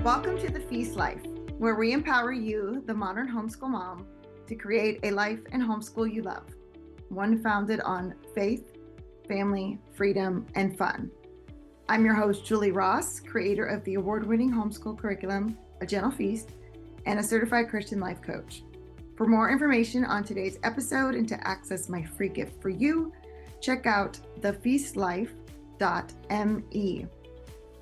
Welcome to the Feast Life, where we empower you, the modern homeschool mom, to create a life and homeschool you love, one founded on faith, family, freedom, and fun. I'm your host, Julie Ross, creator of the award-winning homeschool curriculum, A Gentle Feast, and a certified Christian life coach. For more information on today's episode and to access my free gift for you, check out thefeastlife.me.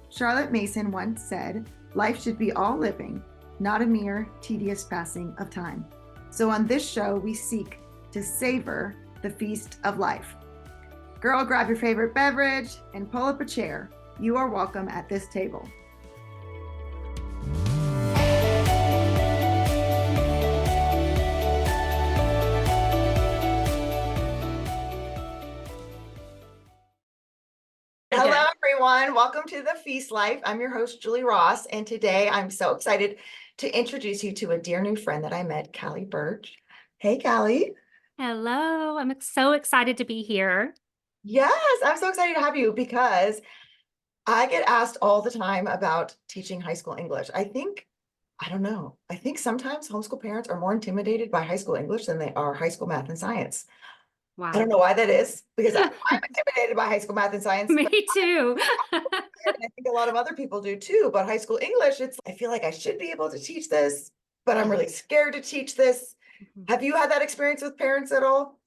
Charlotte Mason once said, "Life should be all living, not a mere tedious passing of time." So on this show, we seek to savor the feast of life. Girl, grab your favorite beverage and pull up a chair. You are welcome at this table. Hello, everyone. Welcome to the Feast Life. I'm your host, Julie Ross, and today I'm so excited to introduce you to a dear new friend that I met, Calli Birch. Hey, Calli. Hello, I'm so excited to be here. Yes, I'm so excited to have you because I get asked all the time about teaching high school English. I think sometimes homeschool parents are more intimidated by high school English than they are high school math and science. I don't Wow. know why that is, because I'm intimidated by high school math and science. Me too. And I think a lot of other people do too, but high school English, I feel like I should be able to teach this, but I'm really scared to teach this. Have you had that experience with parents at all?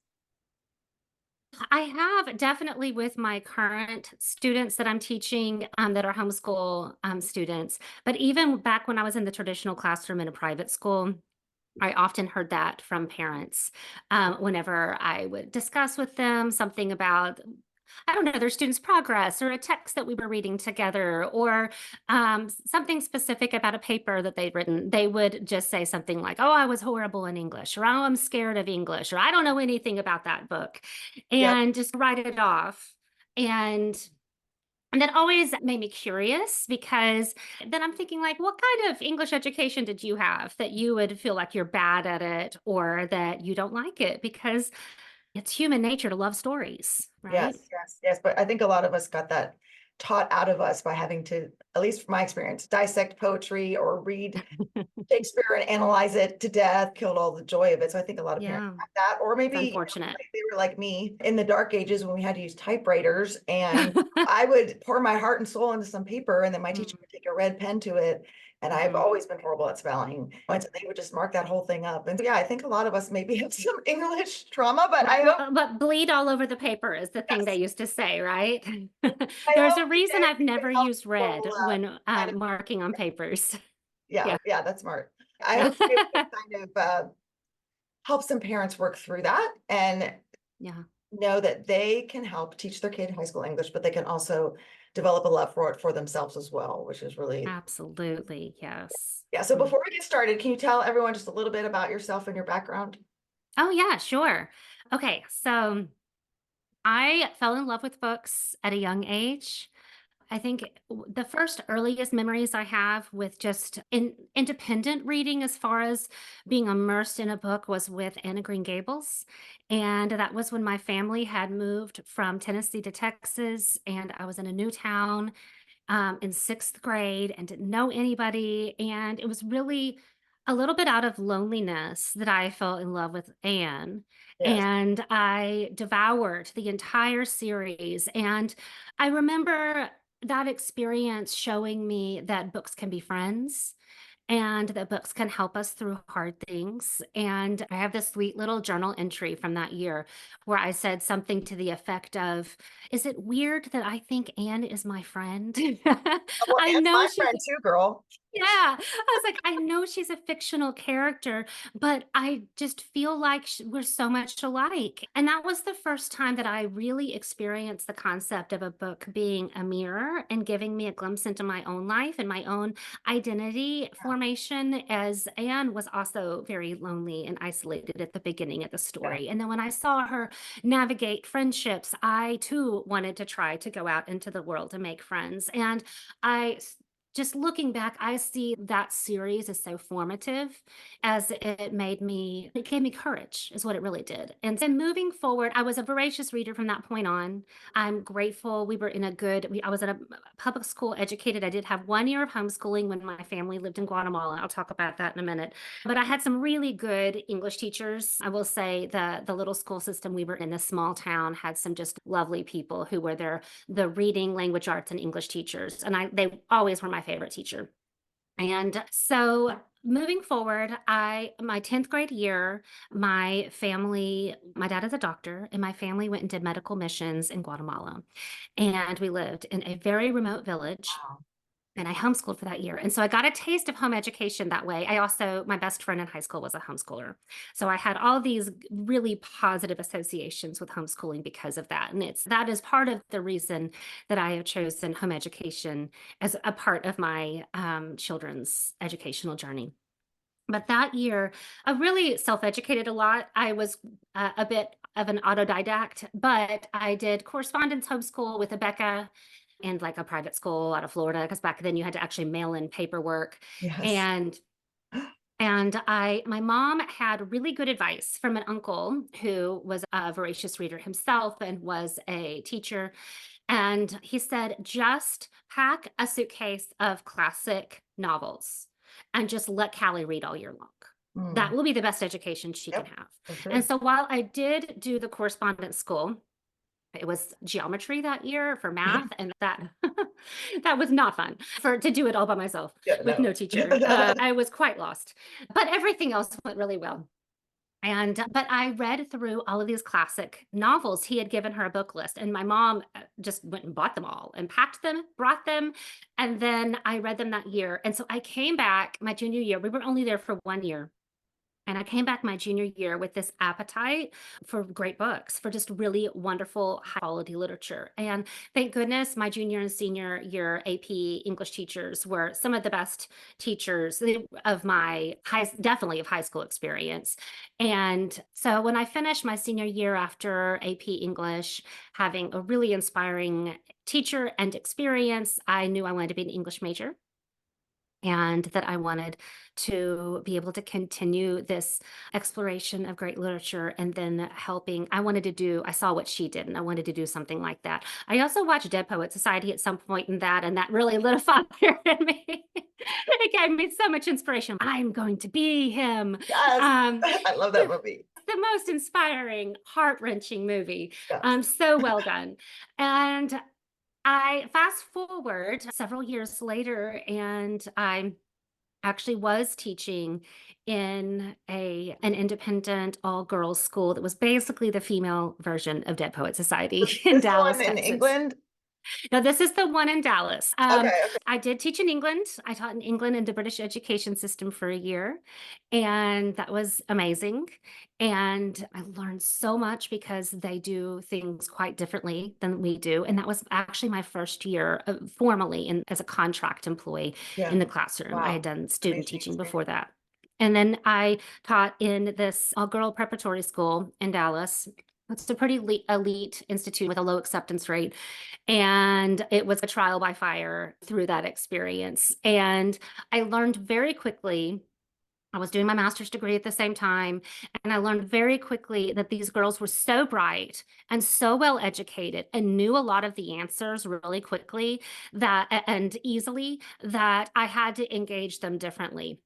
I have definitely with my current students that I'm teaching that are homeschool students. But even back when I was in the traditional classroom in a private school, I often heard that from parents whenever I would discuss with them something about, I don't know, their students' progress or a text that we were reading together or something specific about a paper that they'd written. They would just say something like, "Oh, I was horrible in English," or "Oh, I'm scared of English," or "I don't know anything about that book," Yep. and just write it off. And that always made me curious because then I'm thinking like, what kind of English education did you have that you would feel like you're bad at it or that you don't like it? Because it's human nature to love stories, right? Yes. But I think a lot of us got that taught out of us by having to, at least from my experience, dissect poetry or read Shakespeare and analyze it to death, killed all the joy of it. So I think a lot of parents Yeah, have that, or it's maybe unfortunate. they were like me in the dark ages when we had to use typewriters, and I would pour my heart and soul into some paper, and then my teacher would take a red pen to it. And I've Mhm. always been horrible at spelling. And so they would just mark that whole thing up. And yeah, I think a lot of us maybe have some English trauma, but I hope, But bleed all over the paper is the thing they yes, used to say, right? I There's hope a reason today I've we can never help used people red when kind of, marking on papers. Yeah. yeah, that's smart. I Yeah. hope today we can kind of help some parents work through that and Yeah. know that they can help teach their kid high school English, but they can also develop a love for it for themselves as well, which is really, Absolutely. Yes. yeah. So Mm. before we get started, can you tell everyone just a little bit about yourself and your background? Oh, yeah, sure. Okay. So I fell in love with books at a young age. I think the first earliest memories I have with just independent reading, as far as being immersed in a book, was with Anna Green Gables. And that was when my family had moved from Tennessee to Texas, and I was in a new town in sixth grade and didn't know anybody. And it was really a little bit out of loneliness that I fell in love with Anne. Yes. And I devoured the entire series. And I remember that experience showing me that books can be friends and that books can help us through hard things. And I have this sweet little journal entry from that year where I said something to the effect of, "Is it weird that I think Anne is my friend?" Well, I Anne's know my she's friend too, girl. yeah. I was like, I know she's a fictional character, but I just feel like we're so much alike. And that was the first time that I really experienced the concept of a book being a mirror and giving me a glimpse into my own life and my own identity formation, as Anne was also very lonely and isolated at the beginning of the Yeah. story. And then when I saw her navigate friendships, I too wanted to try to go out into the world and make friends. And I just looking back, I see that series as so formative as it gave me courage, is what it really did. And then moving forward, I was a voracious reader from that point on. I'm grateful we were in a I was in a public school educated. I did have 1 year of homeschooling when my family lived in Guatemala. I'll talk about that in a minute. But I had some really good English teachers. I will say the little school system we were in, this small town, had some just lovely people who were the reading, language arts, and English teachers. And they always were my favorite teacher. And so moving forward, my 10th grade year, my dad is a doctor, and my family went and did medical missions in Guatemala. And we lived in a very remote village. Wow. And I homeschooled for that year. And so I got a taste of home education that way. My best friend in high school was a homeschooler. So I had all these really positive associations with homeschooling because of that. And that is part of the reason that I have chosen home education as a part of my children's educational journey. But that year, I really self-educated a lot. I was a bit of an autodidact, but I did correspondence homeschool with a Becca and like a private school out of Florida, because back then you had to actually mail in paperwork. Yes. And my mom had really good advice from an uncle who was a voracious reader himself and was a teacher. And he said, just pack a suitcase of classic novels and just let Callie read all year long. That Mm. will be the best education she can Yep, have. for sure. And so while I did do the correspondence school, it was geometry that year for math, and that that was not fun to do it all by myself Yeah, with no. no teacher. I was quite lost, but everything else went really well. But I read through all of these classic novels. He had given her a book list, and my mom just went and bought them all and packed them, brought them, and then I read them that year. And so I came back my junior year. We were only there for 1 year. And I came back my junior year with this appetite for great books, for just really wonderful, high quality literature. And thank goodness my junior and senior year AP English teachers were some of the best teachers of definitely of high school experience. And so when I finished my senior year after AP English, having a really inspiring teacher and experience, I knew I wanted to be an English major and that I wanted to be able to continue this exploration of great literature and then I saw what she did and I wanted to do something like that. I also watched Dead Poet Society at some point in that, and that really lit a fire in me. It gave me so much inspiration. I'm going to be him. Yes. Um, I love that movie. the most inspiring, heart-wrenching movie. Yes. So well done. And I fast forward several years later, and I actually was teaching in an independent all-girls school that was basically the female version of Dead Poet Society Was in this Dallas, one in Texas. England? No, this is the one in Dallas. Okay, okay. I did teach in England. I taught in England in the British education system for a year, and that was amazing. And I learned so much because they do things quite differently than we do. And that was actually my first year formally as a contract employee Yeah. in the classroom. I had Wow. done student Amazing teaching experience. before that. And then I taught in this all-girl preparatory school in Dallas. It's a pretty elite institute with a low acceptance rate. And it was a trial by fire through that experience. And I learned very quickly. I was doing my master's degree at the same time, and I learned very quickly that these girls were so bright and so well educated and knew a lot of the answers really quickly and easily, that I had to engage them differently.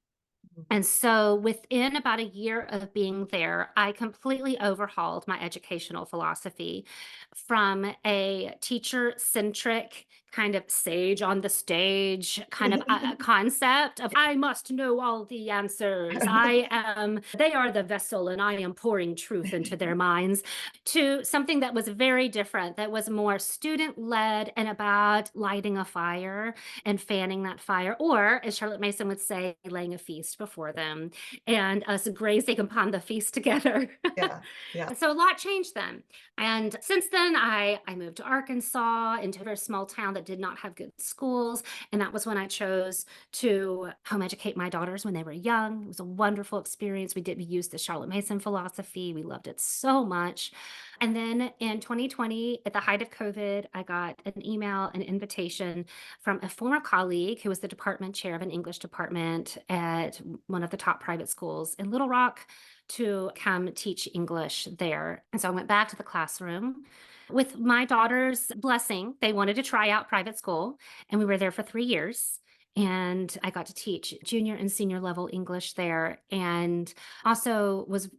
And so within about a year of being there, I completely overhauled my educational philosophy from a teacher-centric kind of sage on the stage kind of concept of I must know all the answers. They are the vessel and I am pouring truth into their minds, to something that was very different, that was more student-led and about lighting a fire and fanning that fire, or as Charlotte Mason would say, laying a feast before them and us grazing upon the feast together. Yeah, yeah. So a lot changed then. And since then, I moved to Arkansas, into a very small town that did not have good schools. And that was when I chose to home educate my daughters when they were young. It was a wonderful experience. We used the Charlotte Mason philosophy. We loved it so much. And then in 2020, at the height of COVID, I got an email, an invitation from a former colleague who was the department chair of an English department at one of the top private schools in Little Rock to come teach English there. And so I went back to the classroom with my daughter's blessing. They wanted to try out private school, and we were there for 3 years. And I got to teach junior and senior level English there, and also was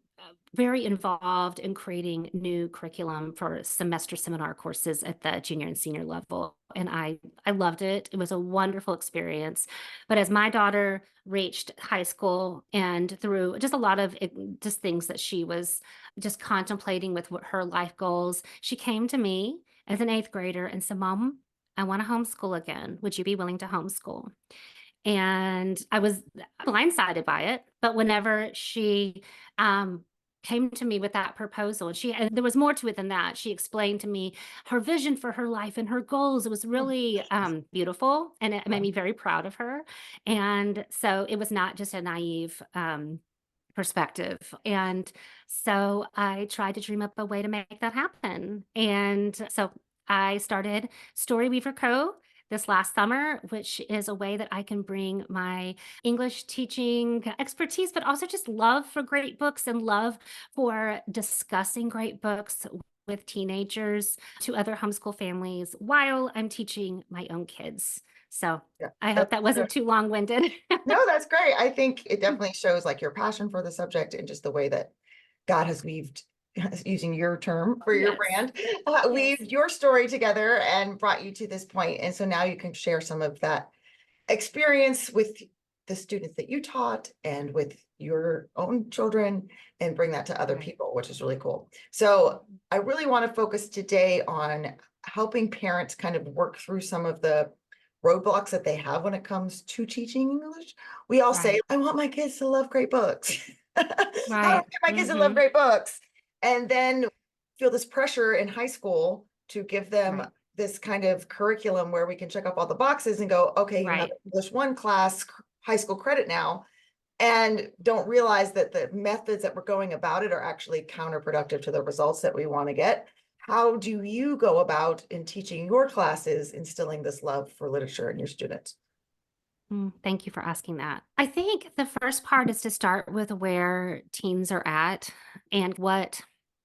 very involved in creating new curriculum for semester seminar courses at the junior and senior level. And I loved it. It was a wonderful experience. But as my daughter reached high school and through just a lot of just things that she was just contemplating with what her life goals, she came to me as an eighth grader and said, Mom, I want to homeschool again. Would you be willing to homeschool? And I was blindsided by it. But whenever she came to me with that proposal, and there was more to it than that. She explained to me her vision for her life and her goals. It was really beautiful, and it made me very proud of her. And so it was not just a naive perspective. And so I tried to dream up a way to make that happen. And so I started Storyweaver Co. this last summer, which is a way that I can bring my English teaching expertise, but also just love for great books and love for discussing great books with teenagers to other homeschool families while I'm teaching my own kids. So Yeah, I hope that wasn't too long-winded. no, that's great. I think it definitely shows like your passion for the subject and just the way that God has weaved, using your term for your Yes. brand, Yes. weaved your story together and brought you to this point. And so now you can share some of that experience with the students that you taught and with your own children and bring that to other Right. people, which is really cool. So I really want to focus today on helping parents kind of work through some of the roadblocks that they have when it comes to teaching English. We all say, Right. I want my kids to love great books. How do I Right. get my kids to love Mm-hmm. great books? And then feel this pressure in high school to give them Right. this kind of curriculum where we can check off all the boxes and go, okay, you have Right. English 1 class, high school credit now, and don't realize that the methods that we're going about it are actually counterproductive to the results that we want to get. How do you go about in teaching your classes, instilling this love for literature in your students? Thank you for asking that. I think the first part is to start with where teens are at and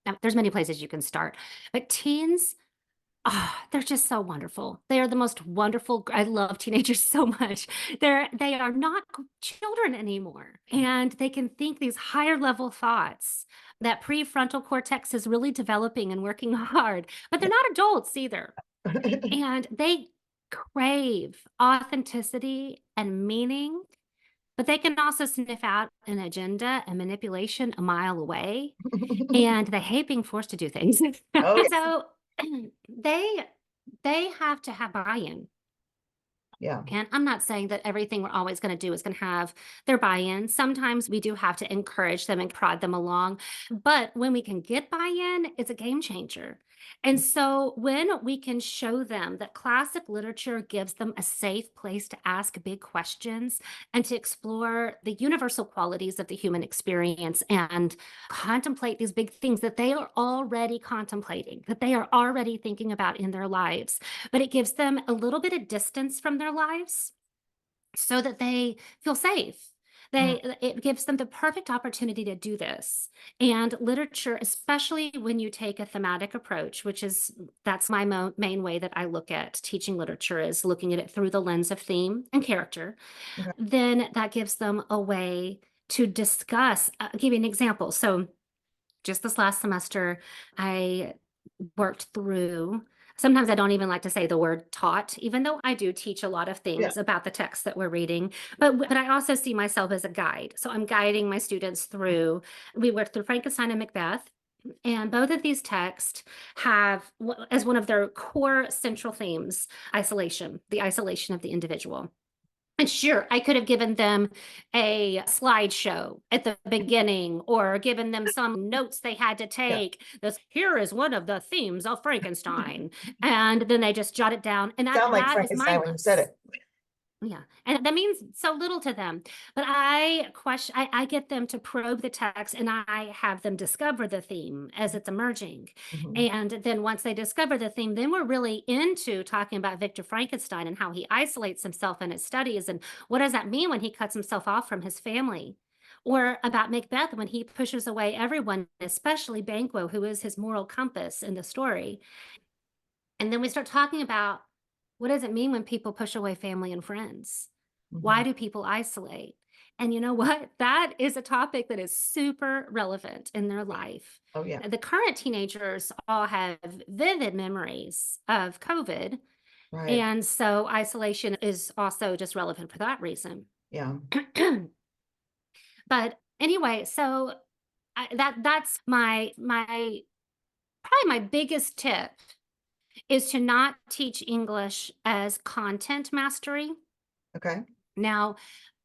now, there's many places you can start, but teens, they're just so wonderful. They are the most wonderful. I love teenagers so much. They are not children anymore, and they can think these higher level thoughts. That prefrontal cortex is really developing and working hard, but they're not adults either. And they crave authenticity and meaning, but they can also sniff out an agenda and manipulation a mile away. And they hate being forced to do things. Oh, So they they have to have buy-in. yeah. And I'm not saying that everything we're always going to do is going to have their buy-in. Sometimes we do have to encourage them and prod them along. But when we can get buy-in, it's a game changer. And so when we can show them that classic literature gives them a safe place to ask big questions and to explore the universal qualities of the human experience and contemplate these big things that they are already contemplating, that they are already thinking about in their lives, but it gives them a little bit of distance from their lives so that they feel safe. It gives them the perfect opportunity to do this. And literature, especially when you take a thematic approach, that's my main way that I look at teaching literature, is looking at it through the lens of theme and character. Okay. Then that gives them a way to discuss. I'll give you an example. So just this last semester, I worked through. Sometimes I don't even like to say the word taught, even though I do teach a lot of Yeah. things about the text that we're reading. But I also see myself as a guide. So I'm guiding my students through. We worked through Frankenstein and Macbeth. And both of these texts have as one of their core central themes, isolation, the isolation of the individual. And sure, I could have given them a slideshow at the beginning or given them some notes they had to Yeah. take. This here is one of the themes of Frankenstein. And then they just jot it down. And Sound like that is Frankenstein when you said mindless. it. Yeah. And that means so little to them. But I get them to probe the text and I have them discover the theme as it's emerging. Mhm. And then once they discover the theme, then we're really into talking about Victor Frankenstein and how he isolates himself in his studies. And what does that mean when he cuts himself off from his family? Or about Macbeth when he pushes away everyone, especially Banquo, who is his moral compass in the story. And then we start talking about what does it mean when people push away family and friends? Why Mhm. do people isolate? And you know what? That is a topic that is super relevant in their life. Oh, yeah. The current teenagers all have vivid memories of COVID. Right. And so isolation is also just relevant for that reason. Yeah. But anyway, so that's my probably my biggest tip is to not teach English as content mastery. Okay. Now,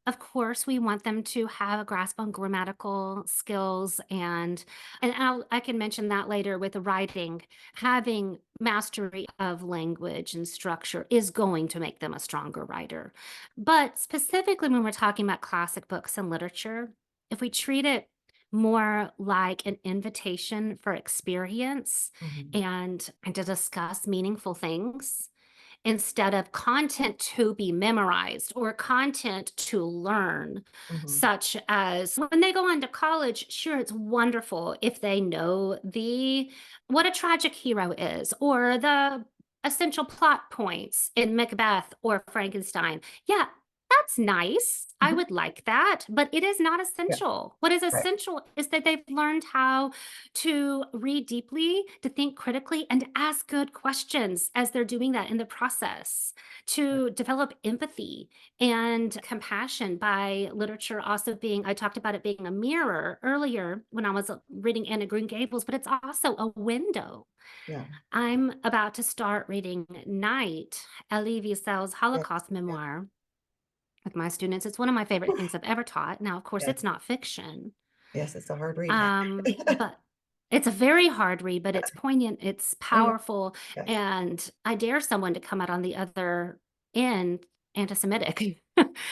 of course, we want them to have a grasp on grammatical skills and I can mention that later with the writing. Having mastery of language and structure is going to make them a stronger writer. But specifically when we're talking about classic books and literature, if we treat it more like an invitation for experience Mhm. and to discuss meaningful things, instead of content to be memorized or content to learn, Mhm. such as when they go on to college, sure, it's wonderful if they know the what a tragic hero is or the essential plot points in Macbeth or Frankenstein. Yeah, that's nice. I Mhm. would like that, but it is not Yeah. essential. What is Right. essential is that they've learned how to read deeply, to think critically, and to ask good questions as they're doing that in the process, Right. to develop empathy and compassion by literature also being, I talked about it being a mirror earlier when I was reading Anna Green Gables, but it's also a window. Yeah. I'm about to start reading Night, Elie Wiesel's Yeah. Holocaust Yeah. memoir with my students. It's one of my favorite things I've ever taught. Now, of course, Yeah. it's not fiction. Yes, it's a hard read. But it's a very hard read, but it's poignant, it's Oh, yeah. powerful, Yes. and I dare someone to come out on the other end anti-Semitic.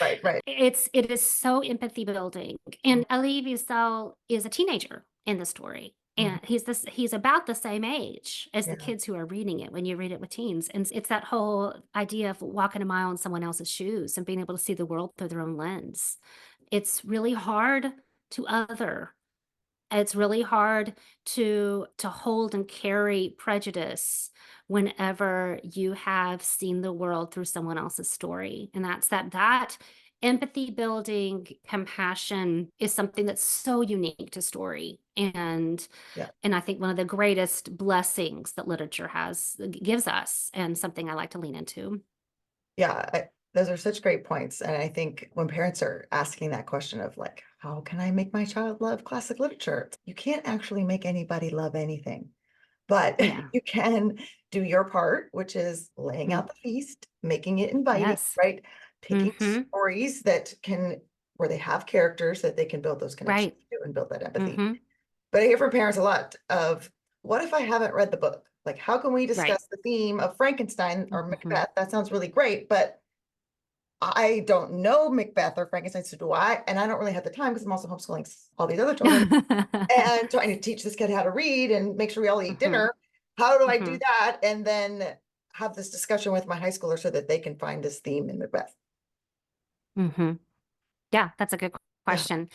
Right, right. It is so empathy building. And Elie Wiesel is a teenager in the story. Mhm. And he's about the same age as the Yeah. kids who are reading it when you read it with teens. And it's that whole idea of walking a mile in someone else's shoes and being able to see the world through their own lens. It's really hard to other. It's really hard to hold and carry prejudice whenever you have seen the world through someone else's story. And that empathy building compassion is something that's so unique to story. Yeah. And I think one of the greatest blessings that literature has gives us and something I like to lean into. Yeah. Those are such great points. And I think when parents are asking that question of like, how can I make my child love classic literature? You can't actually make anybody love anything, but Yeah. you can do your part, which is laying Mm. out the feast, making it inviting, Yes. right? Picking Mm-hmm. stories that can, where they have characters that they can build those connections Right. to and build that empathy. Mm-hmm. But I hear from parents a lot of, what if I haven't read the book? Like, how can we Right. discuss the theme of Frankenstein or Mm-hmm. Macbeth? That sounds really great, but I don't know Macbeth or Frankenstein, so do I? And I don't really have the time because I'm also homeschooling all these other children and trying to teach this kid how to read and make sure we all eat Mm-hmm. dinner. How do I do Mm-hmm. that? And then have this discussion with my high schooler so that they can find this theme in Macbeth. Mm-hmm. Yeah, that's a good Yeah. question.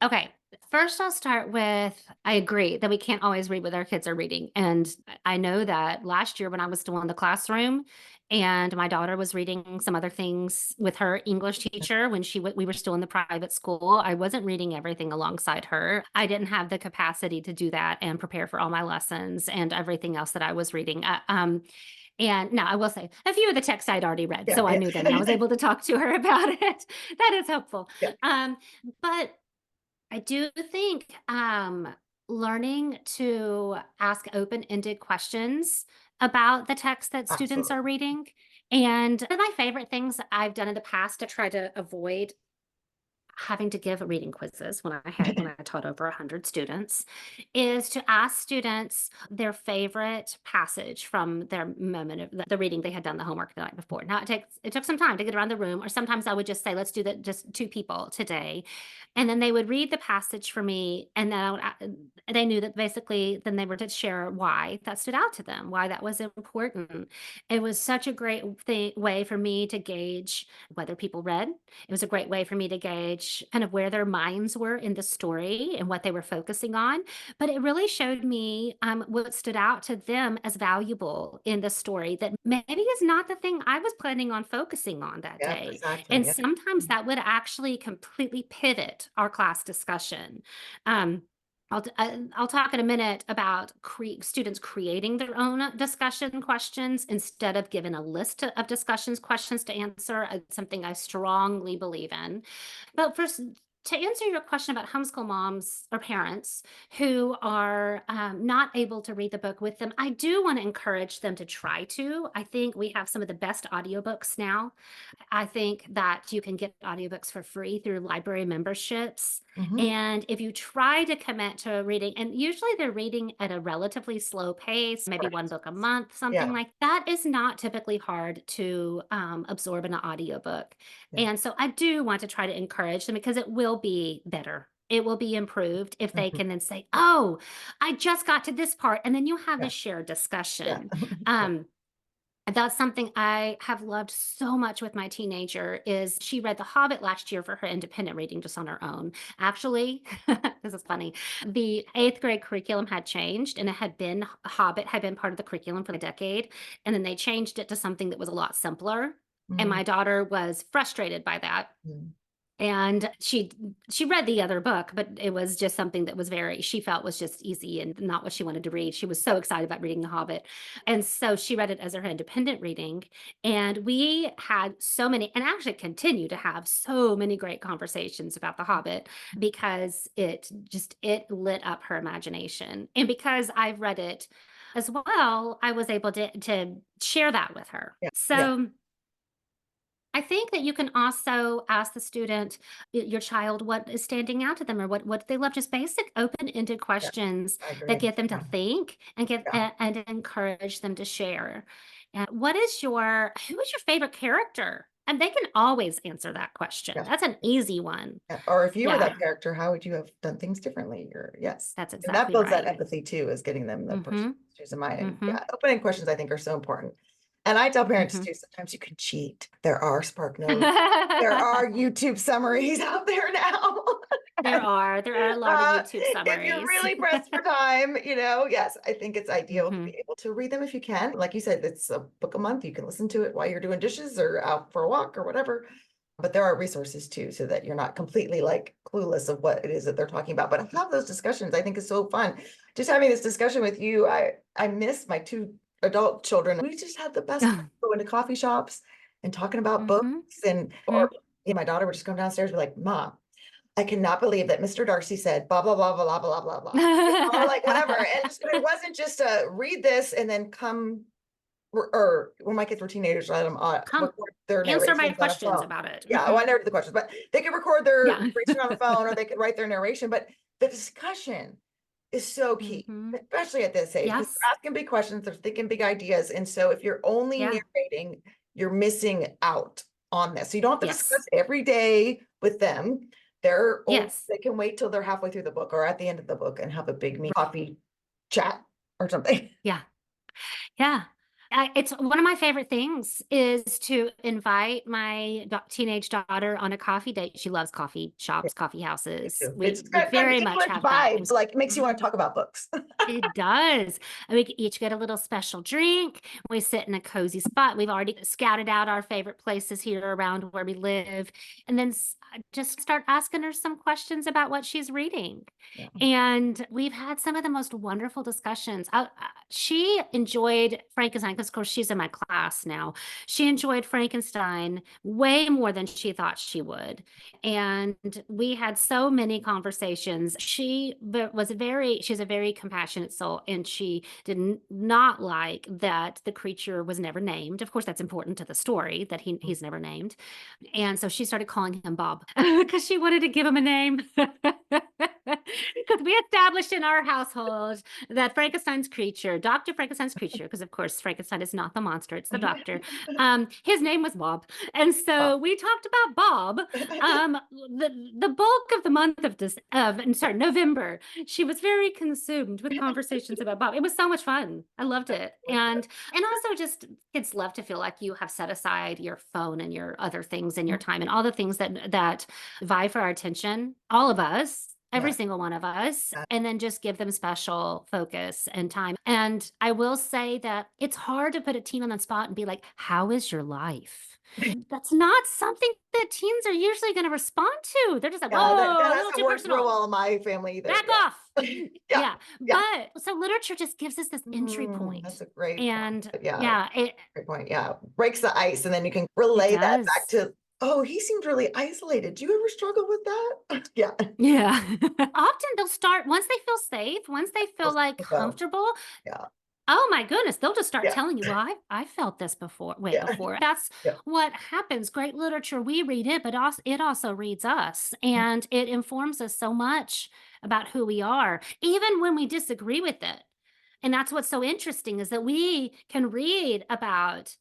Okay, first I'll start with I agree that we can't always read what our kids are reading. And I know that last year when I was still in the classroom and my daughter was reading some other things with her English teacher when we were still in the private school, I wasn't reading everything alongside her. I didn't have the capacity to do that and prepare for all my lessons and everything else that I was reading. And now I will say a few of the texts I'd already read, Yeah. so I Yeah. knew them and I was able to talk to her about it. That is helpful. Yeah. Um, but I do think learning to ask open-ended questions about the text that students Absolutely. are reading. And one of my favorite things I've done in the past to try to avoid having to give reading quizzes when I taught over 100 students is to ask students their favorite passage from their moment of the reading they had done the homework the night before. Now it took some time to get around the room, or sometimes I would just say, let's do that just two people today. And then they would read the passage for me, and then they knew that basically then they were to share why that stood out to them, why that was important. It was such a great way for me to gauge whether people read. It was a great way for me to gauge kind of where their minds were in the story and what they were focusing on. But it really showed me what stood out to them as valuable in the story that maybe is not the thing I was planning on focusing on that Yep, day. exactly. And Yep. sometimes that would actually completely pivot our class discussion. Um, I'll talk in a minute about students creating their own discussion questions instead of giving a list of discussions questions to answer. It's something I strongly believe in. But first, to answer your question about homeschool moms or parents who are not able to read the book with them, I do want to encourage them to try to. I think we have some of the best audiobooks now. I think that you can get audiobooks for free through library memberships. Mhm. And if you try to commit to reading, and usually they're reading at a relatively slow pace, maybe one Correct. book a month, something Yeah. like that, is not typically hard to absorb in an audiobook. Yeah. And so I do want to try to encourage them because it will be better. It will be improved if they Mhm. can then say, oh, I just got to this part. And then you have Yeah. a shared Yeah. discussion. Yeah. And that's something I have loved so much with my teenager is she read The Hobbit last year for her independent reading just on her own. Actually, this is funny. The 8th grade curriculum had changed and it had been Hobbit had been part of the curriculum for a decade. And then they changed it to something that was a lot simpler. And Mhm. my daughter was frustrated by that. Mhm. And she read the other book, but it was just something that was very she felt was just easy and not what she wanted to read. She was so excited about reading The Hobbit. And so she read it as her independent reading. And we had so many, and actually continue to have so many great conversations about The Hobbit because it lit up her imagination. And because I've read it as well, I was able to share that with her. Yeah. Yeah. So I think that you can also ask the student, your child, what is standing out to them or what they love. Just basic open-ended Yeah. questions I that agree. get them to Yeah. think and Yeah. and encourage them to share. And who is your favorite character? And they can always answer that question. Yeah. That's an easy one. Yeah. Or if you were Yeah, that character, how would you have done things differently? Or yes. that's And that exactly builds that right. empathy too, is getting them the person Mm-hmm. who's in mind. And Mm-hmm. yeah, opening questions I think are so important. And I tell parents Mm-hmm. too, sometimes you can cheat. There are Spark Notes. There are YouTube summaries out there now. There are a lot of YouTube If you're summaries. really pressed for time, yes, I think it's ideal to Mm-hmm. be able to read them if you can. Like you said, it's a book a month. You can listen to it while you're doing dishes or out for a walk or whatever. But there are resources too, so that you're not completely like clueless of what it is that they're talking about. But I have those discussions. I think is so fun. Just having this discussion with you, I miss my two adult children. We just had the best time going to coffee shops and talking about books Mm-hmm. and or my daughter would just come downstairs and be like, Mom, I cannot believe that Mr. Darcy said blah blah blah blah blah blah blah, or like whatever. And it wasn't just a read this and then come or when my kids were teenagers, let them Come record their answer my narrations on a questions phone. about it. Yeah, well, Mhm. I never did the questions, but they could record their Yeah. narration on the phone or they could write their narration. But the discussion is so key, Mhm. especially at this age, because Yes. they're asking big questions, they're thinking big ideas. And so if you're only Yeah. narrating, you're missing out on this. So you don't have to Yes. discuss every day with them. They're old, Yes. they can wait till they're halfway through the book or at the end of the book and have a big coffee chat or something. Yeah. Yeah. It's one of my favorite things is to invite my teenage daughter on a coffee date. She loves coffee shops, coffee Me houses. too. It's We got very much English have that. vibes, like, it makes you wanna Mhm. talk about books. It does. And we each get a little special drink. We sit in a cozy spot. We've already scouted out our favorite places here around where we live. And then just start asking her some questions about what she's reading. Yeah. And we've had some of the most wonderful discussions. She enjoyed Frankenstein because of course she's in my class now. She enjoyed Frankenstein way more than she thought she would. And we had so many conversations. She's a very compassionate soul, and she did not like that the creature was never named. Of course, that's important to the story that he's never named. And so she started calling him Bob because she wanted to give him a name. Because we established in our household that Dr. Frankenstein's creature, because of course Frankenstein is not the monster, it's the doctor. His name was Bob. And so we talked about Bob. The bulk of the month of November, she was very consumed with conversations about Bob. It was so much fun. I loved it. And also just kids love to feel like you have set aside your phone and your other things and your time and all the things that vie for our attention, all of us, every single one of us, and then just give them special focus and time. And I will say that it's hard to put a teen on the spot and be like, how is your life? That's not something that teens are usually going to respond to. They're just like, whoa, that a little too work personal. real well in my family either. Back off. Yeah. But so literature just gives us this entry point. That's a great and point. Great point. Yeah. Breaks the ice, and then you can relay that back to, oh, he seemed really isolated. Do you ever struggle with that? Yeah. Often they'll start, once they feel safe, once they feel like comfortable. Yeah. Oh my goodness, they'll just start telling you, well, I felt this before, before. That's what happens. Great literature, we read it, but it also reads us, and it informs us so much about who we are, even when we disagree with it. And that's what's so interesting, is that we can read about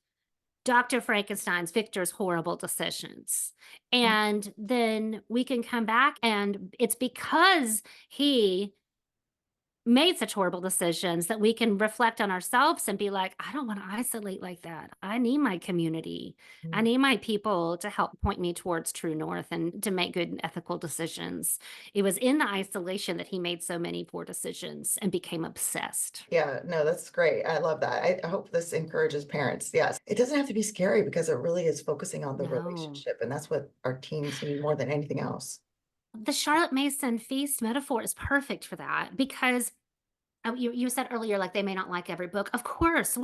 Dr. Victor's horrible decisions. And then we can come back, and it's because he made such horrible decisions that we can reflect on ourselves and be like, I don't want to isolate like that. I need my community. I need my people to help point me towards true north and to make good ethical decisions. It was in the isolation that he made so many poor decisions and became obsessed. Yeah, no, that's great. I love that. I hope this encourages parents. Yes. It doesn't have to be scary, because it really is focusing on the relationship. And that's what our teens need more than anything else. The Charlotte Mason feast metaphor is perfect for that, because you said earlier, like, they may not like every book. Of course,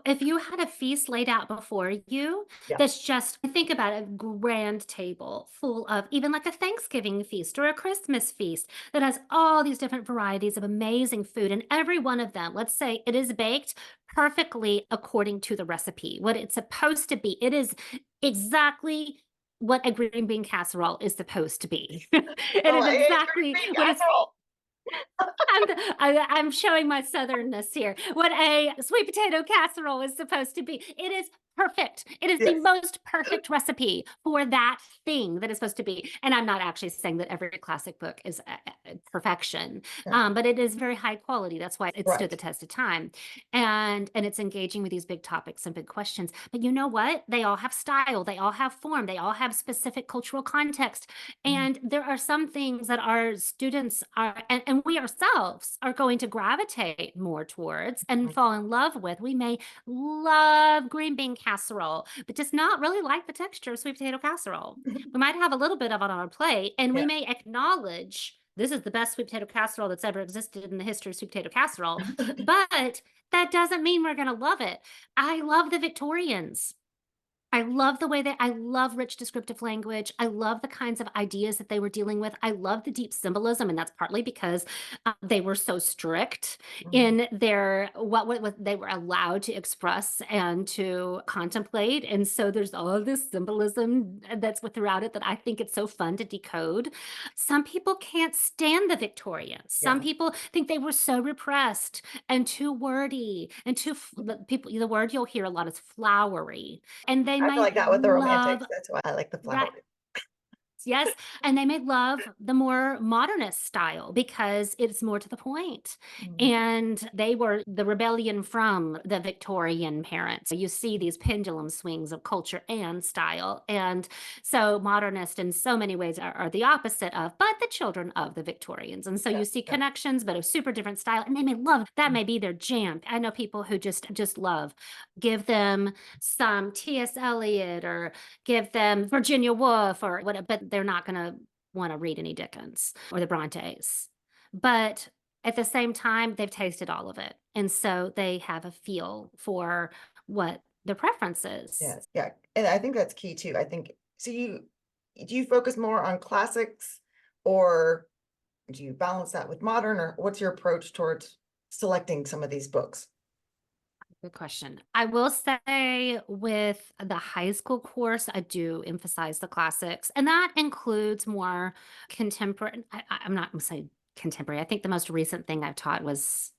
if you had a feast laid out before you, that's just, think about a grand table full of, even like a Thanksgiving feast or a Christmas feast that has all these different varieties of amazing food, and every one of them, let's say it is baked perfectly according to the recipe, what it's supposed to be. It is exactly what a green bean casserole is supposed to be. It is exactly what it's. I'm showing my southernness here. What a sweet potato casserole is supposed to be. It is perfect. It is the most perfect recipe for that thing that is supposed to be. And I'm not actually saying that every classic book is perfection, but it is very high quality. That's why it stood the test of time. And it's engaging with these big topics and big questions. But you know what? They all have style. They all have form. They all have specific cultural context. And there are some things that our students are, and we ourselves are going to gravitate more towards and fall in love with. We may love green bean casserole, but just not really like the texture of sweet potato casserole. We might have a little bit of it on our plate, and we may acknowledge this is the best sweet potato casserole that's ever existed in the history of sweet potato casserole, but that doesn't mean we're going to love it. I love the Victorians. I love the way I love rich descriptive language. I love the kinds of ideas that they were dealing with. I love the deep symbolism, and that's partly because they were so strict in their what they were allowed to express and to contemplate. And so there's all this symbolism that's throughout it that I think it's so fun to decode. Some people can't stand the Victorians. Some people think they were so repressed and too wordy and the word you'll hear a lot is flowery, and they I feel like that with the romantics. That's why I like the flower. Yes. And they may love the more modernist style because it's more to the point. And they were the rebellion from the Victorian parents. You see these pendulum swings of culture and style. And so modernist in so many ways are the opposite of, but the children of the Victorians. And so you see connections, but a super different style. And they may love, that may be their jam. I know people who just love, give them some T.S. Eliot or give them Virginia Woolf or whatever, but they're not going to want to read any Dickens or the Brontes. But at the same time, they've tasted all of it. And so they have a feel for what their preference is. Yes, yeah. And I think that's key too. I think, so do you focus more on classics, or do you balance that with modern, or what's your approach towards selecting some of these books? Good question. I will say with the high school course, I do emphasize the classics, and that includes more contemporary. I'm not going to say contemporary. I think the most recent thing I've taught was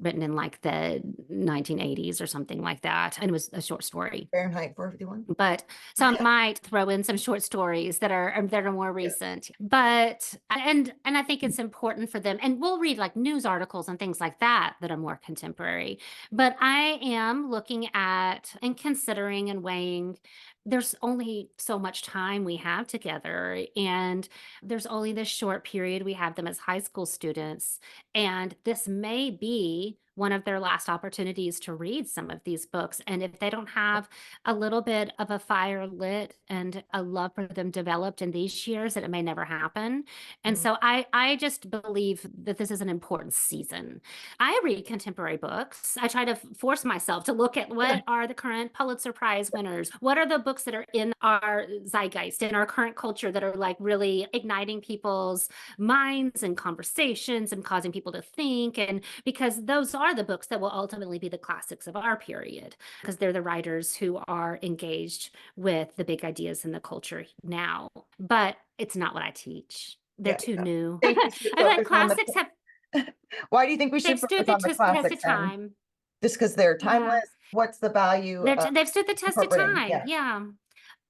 written in like the 1980s or something like that. And it was a short story. Fahrenheit 451? But so I might throw in some short stories that are more Yeah. recent. But and I think it's important for them. And we'll read like news articles and things like that that are more contemporary. But I am looking at and considering and weighing. There's only so much time we have together, and there's only this short period we have them as high school students. And this may be one of their last opportunities to read some of these books. And if they don't have a little bit of a fire lit and a love for them developed in these years, that it may never happen. And Mhm. so I just believe that this is an important season. I read contemporary books. I try to force myself to look at what are the current Pulitzer Prize winners? What are the books that are in our zeitgeist, in our current culture, that are like really igniting people's minds and conversations and causing people to think? And because those are the books that will ultimately be the classics of our period, because they're the writers who are engaged with the big ideas in the culture now. But it's not what I teach. They're Yeah, too yeah. new. I think we should I feel like focus on the classics have why do you think we should they've stood focus the on the test of classics then? time. Just because they're Yeah, timeless? What's the value of they've stood the test of incorporating? time. Yeah. Yeah.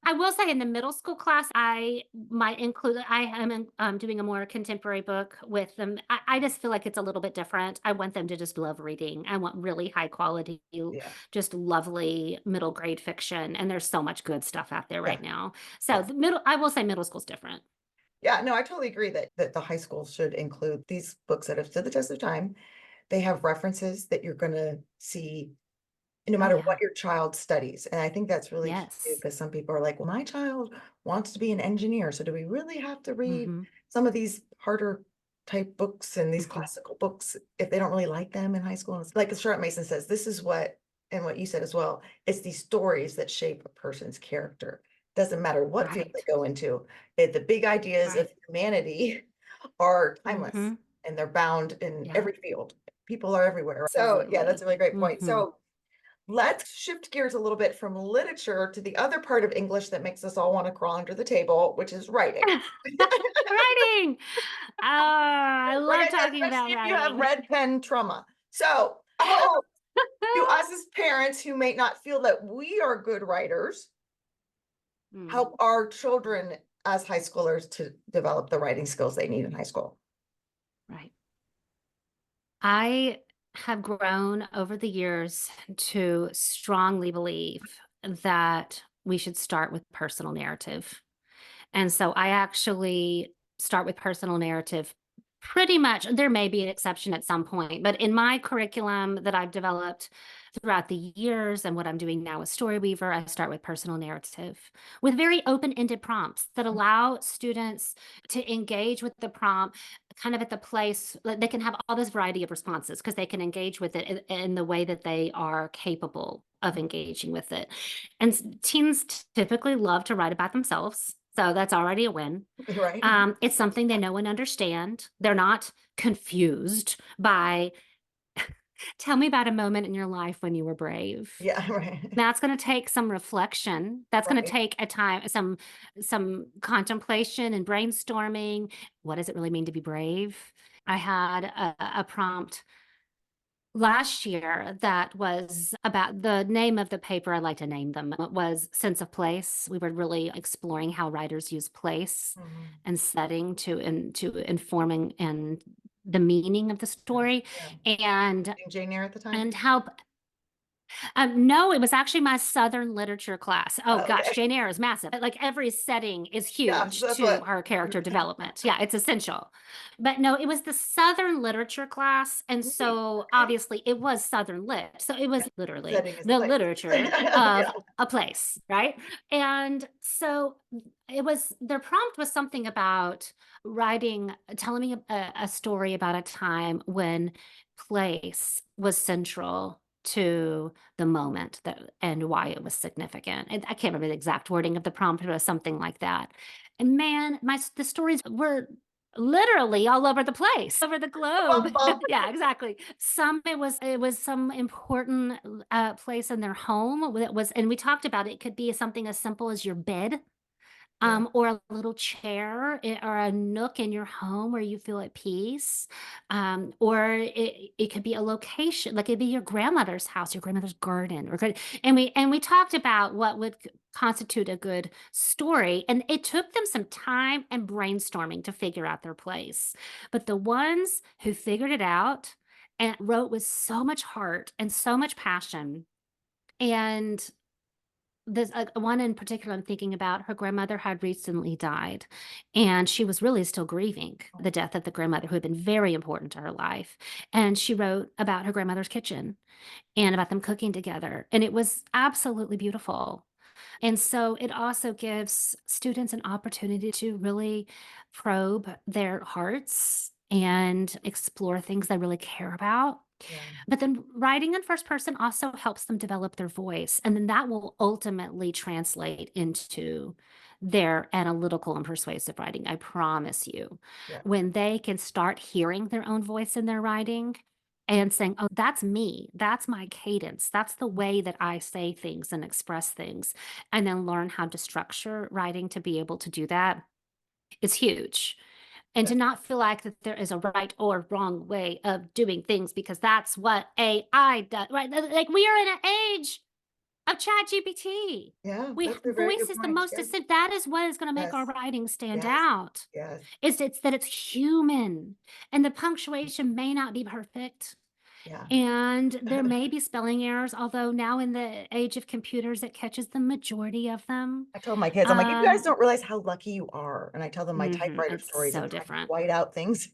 I will say in the middle school class, I might include, I am doing a more contemporary book with them. I just feel like it's a little bit different. I want them to just love reading. I want really high quality, Yeah. just lovely middle grade fiction. And there's so much good stuff out there Yeah. right now. So Yes. I will say middle school's different. Yeah, no, I totally agree that the high school should include these books that have stood the test of time. They have references that you're gonna see no Oh matter yeah. what your child studies. And I think that's really key too, Yes. because some people are like, well, my child wants to be an engineer. So do we really have to read Mm-hmm. some of these harder type books and these Mm-hmm. classical books if they don't really like them in high school? And it's like Charlotte Mason says, this is what, and what you said as well, it's these stories that shape a person's character. Doesn't matter what field they Right. go into. The big ideas of Right. humanity are timeless Mm-hmm. and they're bound in Yeah. every field. People are everywhere. So yeah, that's Absolutely. a really great point. Mm-hmm. So let's shift gears a little bit from literature to the other part of English that makes us all want to crawl under the table, which is writing. Writing. Oh, I Like love I said, talking about especially if you have writing. red pen trauma. So how do us as parents who may not feel that we are good writers Hmm, help our children as high schoolers to develop the writing skills they need in high school? right. I have grown over the years to strongly believe that we should start with personal narrative. And so I actually start with personal narrative pretty much. There may be an exception at some point, but in my curriculum that I've developed throughout the years and what I'm doing now with Storyweaver, I start with personal narrative with very open-ended prompts that allow students to engage with the prompt kind of at the place like they can have all this variety of responses because they can engage with it in the way that they are capable of engaging with it. And teens typically love to write about themselves. So that's already a win. Right? It's something they know and understand. They're not confused by, tell me about a moment in your life when you were brave. Yeah, right. That's going to take some reflection. That's going to Right. take a time, some contemplation and brainstorming. What does it really mean to be brave? I had a prompt last year that was about the name of the paper. I like to name them. It was Sense of Place. We were really exploring how writers use place Mhm. and setting to informing and the meaning of the story Yeah. and Jane Eyre at the time? how no, it was actually my Southern literature class. Oh Oh, gosh, okay. Jane Eyre is massive. Like every setting is Yeah, huge that's to what. her character development. Yeah, it's essential. But no, it was the Southern literature class. And Neat. so Okay. obviously it was Southern lit. So it was literally Setting is the place. literature Yeah. of a place, right? And so it was, their prompt was something about writing, telling me a story about a time when place was central to the moment and why it was significant. And I can't remember the exact wording of the prompt, but it was something like that. And man, the stories were literally all over the place, over the globe. Yeah, exactly. It was some important place in their home that was, and we talked about it could be something as simple as your bed, Yeah. or a little chair, or a nook in your home where you feel at peace. Or it could be a location, like it'd be your grandmother's house, your grandmother's garden, and we talked about what would constitute a good story. And it took them some time and brainstorming to figure out their place. But the ones who figured it out and wrote with so much heart and so much passion, and this one in particular I'm thinking about, her grandmother had recently died, and she was really still grieving the death of the grandmother who had been very important to her life. And she wrote about her grandmother's kitchen and about them cooking together. And it was absolutely beautiful. And so it also gives students an opportunity to really probe their hearts and explore things they really care about. Yeah. But then writing in first person also helps them develop their voice. And then that will ultimately translate into their analytical and persuasive writing. I promise you, Yeah. when they can start hearing their own voice in their writing and saying, oh, that's me, that's my cadence, that's the way that I say things and express things, and then learn how to structure writing to be able to do that, is huge. And to not feel like that there is a right or wrong way of doing things because that's what AI does, right? Like we are in an age of ChatGPT. Yeah, We that's a very voice good is the point. most Yeah. that is what is going to make our Yes. writing stand Yes. out. Yes. It's that it's human, and the punctuation may not be perfect. Yeah. And there may be spelling errors, although now in the age of computers, it catches the majority of them. I told my kids, I'm like, you guys don't realize how lucky you are. And I tell them my typewriter It's stories so and trying to different. white out things.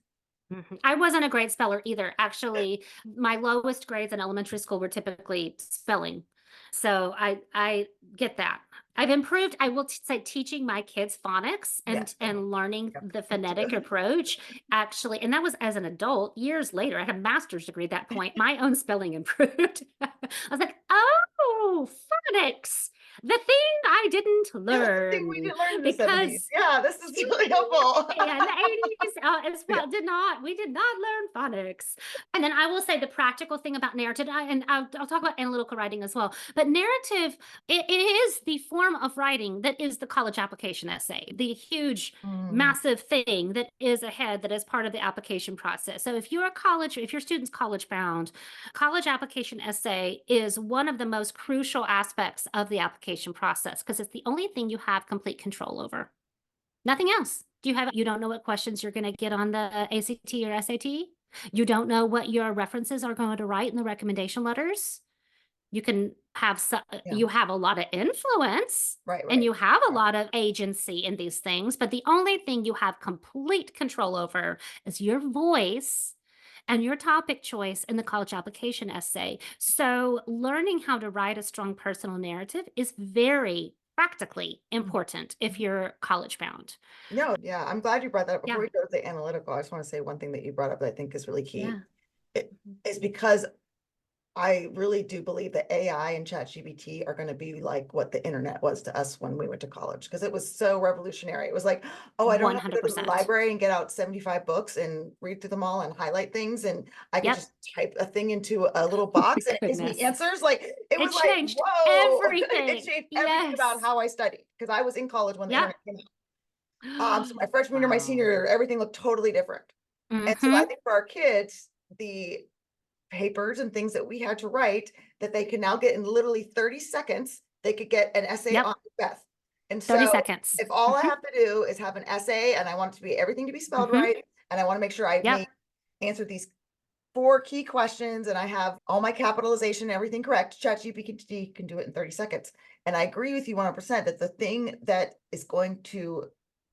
I wasn't a great speller either. Actually, my lowest grades in elementary school were typically spelling. So I get that. I've improved, I will say, teaching my kids phonics and Yes. learning Yep. the phonetic approach, actually. And that was as an adult years later. I had a master's degree at that point. My own spelling improved. I was like, oh, phonics, the thing I didn't Yes, the thing we learn didn't learn in the 70s. because Yeah, this is really helpful. yeah, in the 80s as Yeah. well. We did not learn phonics. And then I will say the practical thing about narrative, and I'll talk about analytical writing as well. But narrative, it is the form of writing that is the college application essay, the huge, Mm, massive thing that is ahead, that is part of the application process. So if your student's college bound, college application essay is one of the most crucial aspects of the application process because it's the only thing you have complete control over. Nothing else. You don't know what questions you're going to get on the ACT or SAT. You don't know what your references are going to write in the recommendation letters. yeah. You have a lot of influence Right, and right. you have a Yeah. lot of agency in these things, but the only thing you have complete control over is your voice and your topic choice in the college application essay. So learning how to write a strong personal narrative is very practically important if you're college bound. No, yeah, I'm glad you brought that up. Before Yeah. we go to the analytical, I just want to say one thing that you brought up that I think is really key. Yeah. It is because I really do believe that AI and ChatGPT are going to be like what the internet was to us when we went to college, because it was so revolutionary. It was like, oh, I don't have to go to the 100%. library and get out 75 books and read through them all and highlight things. And I could Yep. just type a thing into a little box and it gives me Goodness. answers. Like it was like, changed whoa, it everything. changed everything about Yes. how I studied because I was in college when the Yep. internet came out. So my freshman year, my senior Wow. year, everything looked totally different. And so I think for our kids, the papers and things that we had to write that they can now get in literally 30 seconds, they could get an essay Yep. on Beth. And 30 so seconds. if all I have to do is have an essay and I want it to be everything to be spelled right, and I want to make sure I Yep. answer these 4 key questions and I have all my capitalization, everything correct, ChatGPT can do it in 30 seconds. And I agree with you 100% that the thing that is going to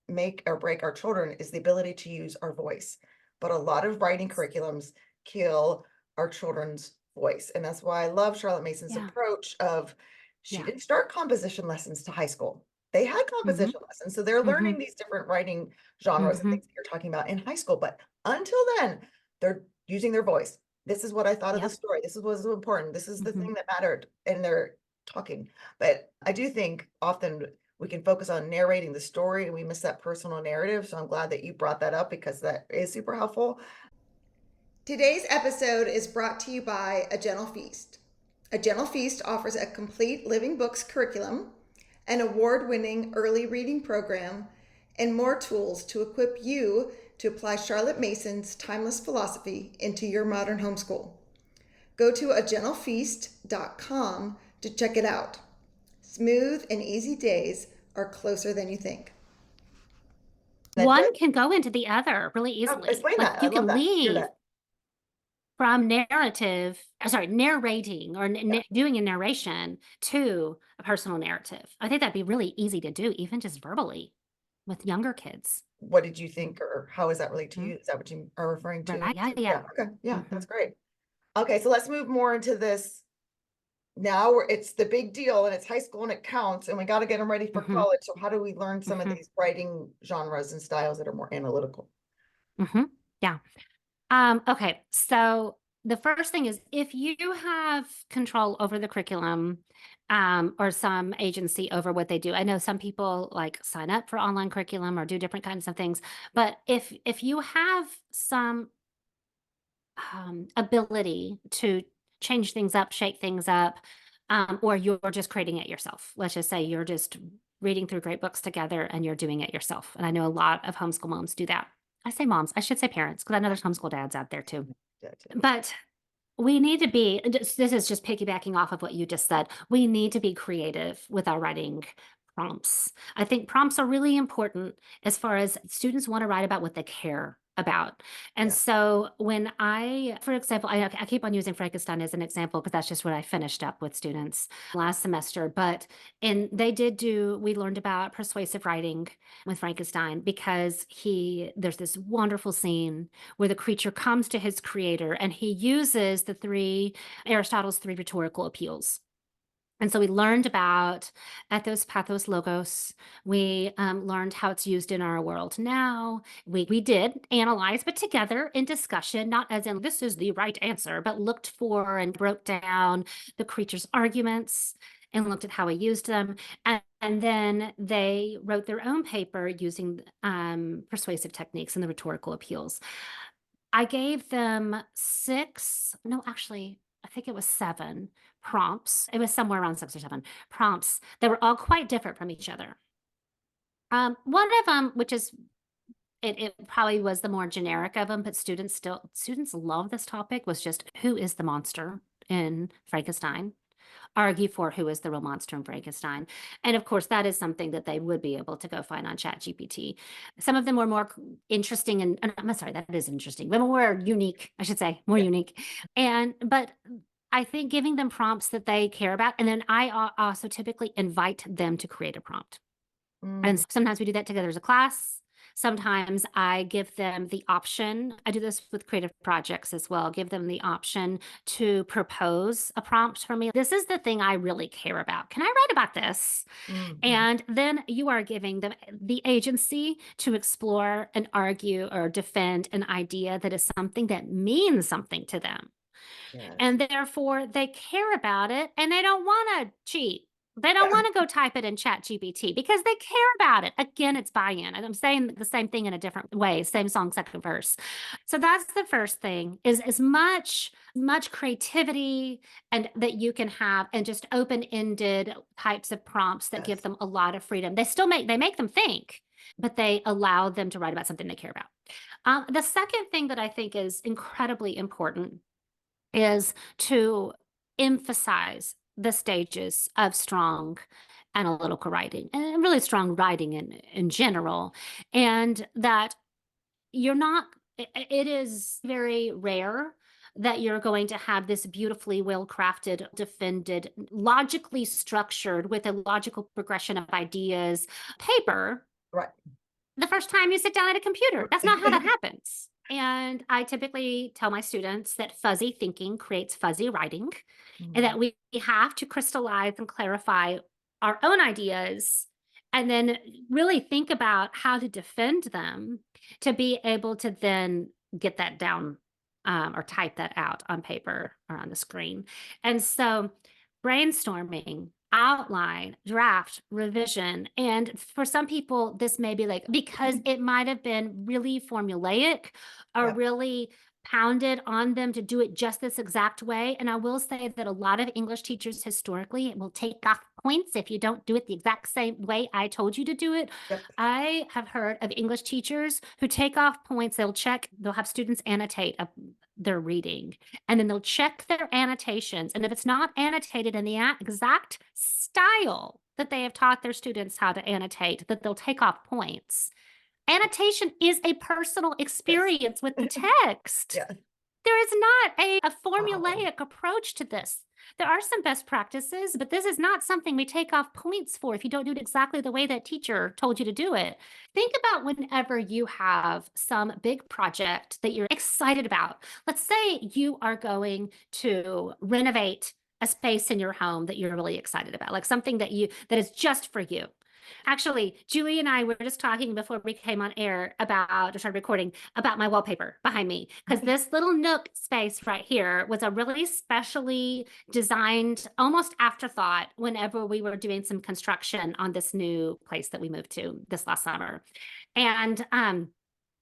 make or break our children is the ability to use our voice. But a lot of writing curriculums kill our children's voice. And that's why I love Charlotte Mason's Yeah. approach of she Yeah. didn't start composition lessons to high school. They had composition lessons. So they're learning these different writing genres and things that you're talking about in high school. But until then, they're using their voice. this is what I thought of the Yep. story. This is what was important. This is the Mhm. thing that mattered. And they're talking. But I do think often we can focus on narrating the story and we miss that personal narrative. So I'm glad that you brought that up because that is super helpful. Today's episode is brought to you by A Gentle Feast. A Gentle Feast offers a complete living books curriculum, an award-winning early reading program, and more tools to equip you to apply Charlotte Mason's timeless philosophy into your modern homeschool. Go to agentlefeast.com to check it out. Smooth and easy days are closer than you think. One can go into the other really Oh, easily. explain Like that. I you love can that. Hear leave that. from narrating or doing a narration to a personal narrative. I think that'd be really easy to do, even just verbally with younger kids. What did you think, or how does that relate to Mhm. you? Is that what you are referring to? Right. Yeah. Yeah. Yeah. Okay. Yeah, that's Mhm. great. Okay, so let's move more into this. Now it's the big deal and it's high school and it counts and we got to get them ready for Mhm. college. So how do we learn some of Mhm. these writing genres and styles that are more analytical? Mhm. Yeah. Okay. So the first thing is if you have control over the curriculum, or some agency over what they do. I know some people like sign up for online curriculum or do different kinds of things, but if you have some ability to change things up, shake things up, or you're just creating it yourself. Let's just say you're just reading through great books together and you're doing it yourself. And I know a lot of homeschool moms do that. I say moms, I should say parents, because I know there's homeschool dads out there too. Yeah, too. But we need to be, this is just piggybacking off of what you just said. We need to be creative with our writing prompts. I think prompts are really important as far as students want to write about what they care about. And Yeah. so when for example, I keep on using Frankenstein as an example because that's just what I finished up with students last semester. But we learned about persuasive writing with Frankenstein because there's this wonderful scene where the creature comes to his creator and he uses Aristotle's three rhetorical appeals. And so we learned about ethos, pathos, logos. We learned how it's used in our world now. We did analyze, but together in discussion, not as in this is the right answer, but looked for and broke down the creature's arguments and looked at how he used them. And then they wrote their own paper using persuasive techniques and the rhetorical appeals. I gave them no, actually, I think it was 7 prompts. It was somewhere around 6 or 7 prompts that were all quite different from each other. One of them, which is it probably was the more generic of them, but students love this topic, was just who is the monster in Frankenstein? Argue for who is the real monster in Frankenstein. And of course, that is something that they would be able to go find on ChatGPT. Some of them were more interesting I'm sorry, that is interesting, but more unique, I should say, more Yeah. unique. But I think giving them prompts that they care about, and then I also typically invite them to create a prompt. And sometimes we do that together as a class. Sometimes I give them the option. I do this with creative projects as well. Give them the option to propose a prompt for me. This is the thing I really care about. Can I write about this? And then you are giving them the agency to explore and argue or defend an idea that is something that means something to them. Yes. And therefore they care about it and they don't want to cheat. They don't want to go type it in ChatGPT because they care about it. Again, it's buy-in. And I'm saying the same thing in a different way, same song, second verse. So that's the first thing is as much creativity and that you can have and just open-ended types of prompts that give them a lot of freedom. They make them think, but they allow them to write about something they care about. The second thing that I think is incredibly important is to emphasize the stages of strong analytical writing and really strong writing in general. And that it is very rare that you're going to have this beautifully well-crafted, defended, logically structured with a logical progression of ideas paper. Right. The first time you sit down at a computer. That's not how that happens. And I typically tell my students that fuzzy thinking creates fuzzy writing, and that we have to crystallize and clarify our own ideas and then really think about how to defend them to be able to then get that down or type that out on paper or on the screen. And so brainstorming, outline, draft, revision. And for some people, this may be like, because it might have been really formulaic or Yep. really pounded on them to do it just this exact way. And I will say that a lot of English teachers historically will take off points if you don't do it the exact same way I told you to do it. Yep. I have heard of English teachers who take off points. They'll have students annotate their reading, and then they'll check their annotations. And if it's not annotated in the exact style that they have taught their students how to annotate, that they'll take off points. Annotation is a personal experience with the text. Yeah. There is not a Wow. formulaic approach to this. There are some best practices, but this is not something we take off points for if you don't do it exactly the way that teacher told you to do it. Think about whenever you have some big project that you're excited about. Let's say you are going to renovate a space in your home that you're really excited about, like something that is just for you. Actually, Julie and I were just talking before we came on air or started recording about my wallpaper behind me, because this little nook space right here was a really specially designed, almost afterthought whenever we were doing some construction on this new place that we moved to this last summer. And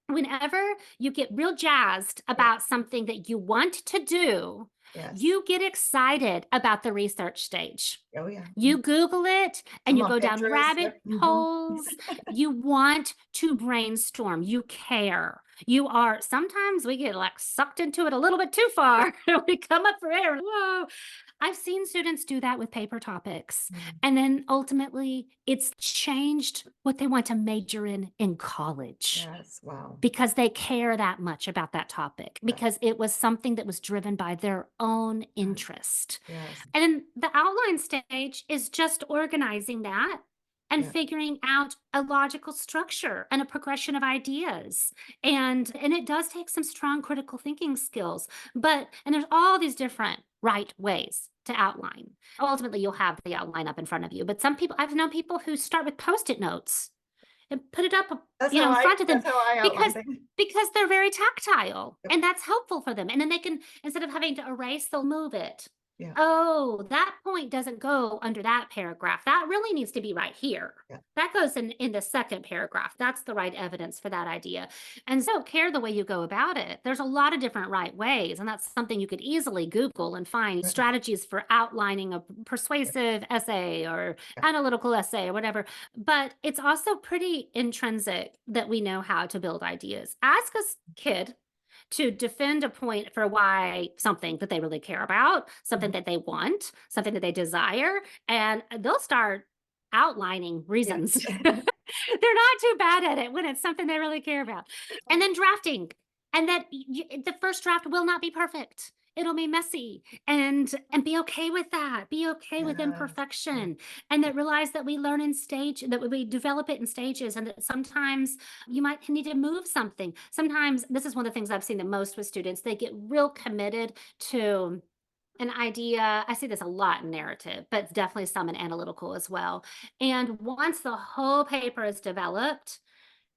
whenever you get real jazzed about something that you want to do, Yes. you get excited about the research stage. Oh, yeah. You Google it and you I'm on go down Pinterest. rabbit Yep. holes. You want to brainstorm. You care. Sometimes we get like sucked into it a little bit too far. We come up for air. Whoa. I've seen students do that with paper topics. And then ultimately it's changed what they want to major in college. Yes. Wow. Because they care that much about that topic, because it was something that was driven by their own interest. Yes. And then the outline stage is just organizing that and figuring out a logical structure and a progression of ideas. And it does take some strong critical thinking skills, and there's all these different right ways to outline. Ultimately, you'll have the outline up in front of you, but I've known people who start with Post-it notes and put it up, in front of them, That's how I outline things. because they're very tactile, and that's helpful for them. And then they can, instead of having to erase, they'll move it. Yeah. Oh, that point doesn't go under that paragraph. That really needs to be right here. Yeah. That goes in the second paragraph. That's the right evidence for that idea. And so care the way you go about it. There's a lot of different right ways, and that's something you could easily Google and find strategies for outlining a persuasive essay or analytical essay or whatever. But it's also pretty intrinsic that we know how to build ideas. Ask a kid to defend a point for why something that they really care about, something that they want, something that they desire, and they'll start outlining reasons. They're not too bad at it when it's something they really care about. And then drafting, and that the first draft will not be perfect. It'll be messy, and be okay with that. Be okay with imperfection, and that realize that we learn that we develop it in stages, and that sometimes you might need to move something. Sometimes, this is one of the things I've seen the most with students, they get real committed to an idea. I see this a lot in narrative, but definitely some in analytical as well. And once the whole paper is developed,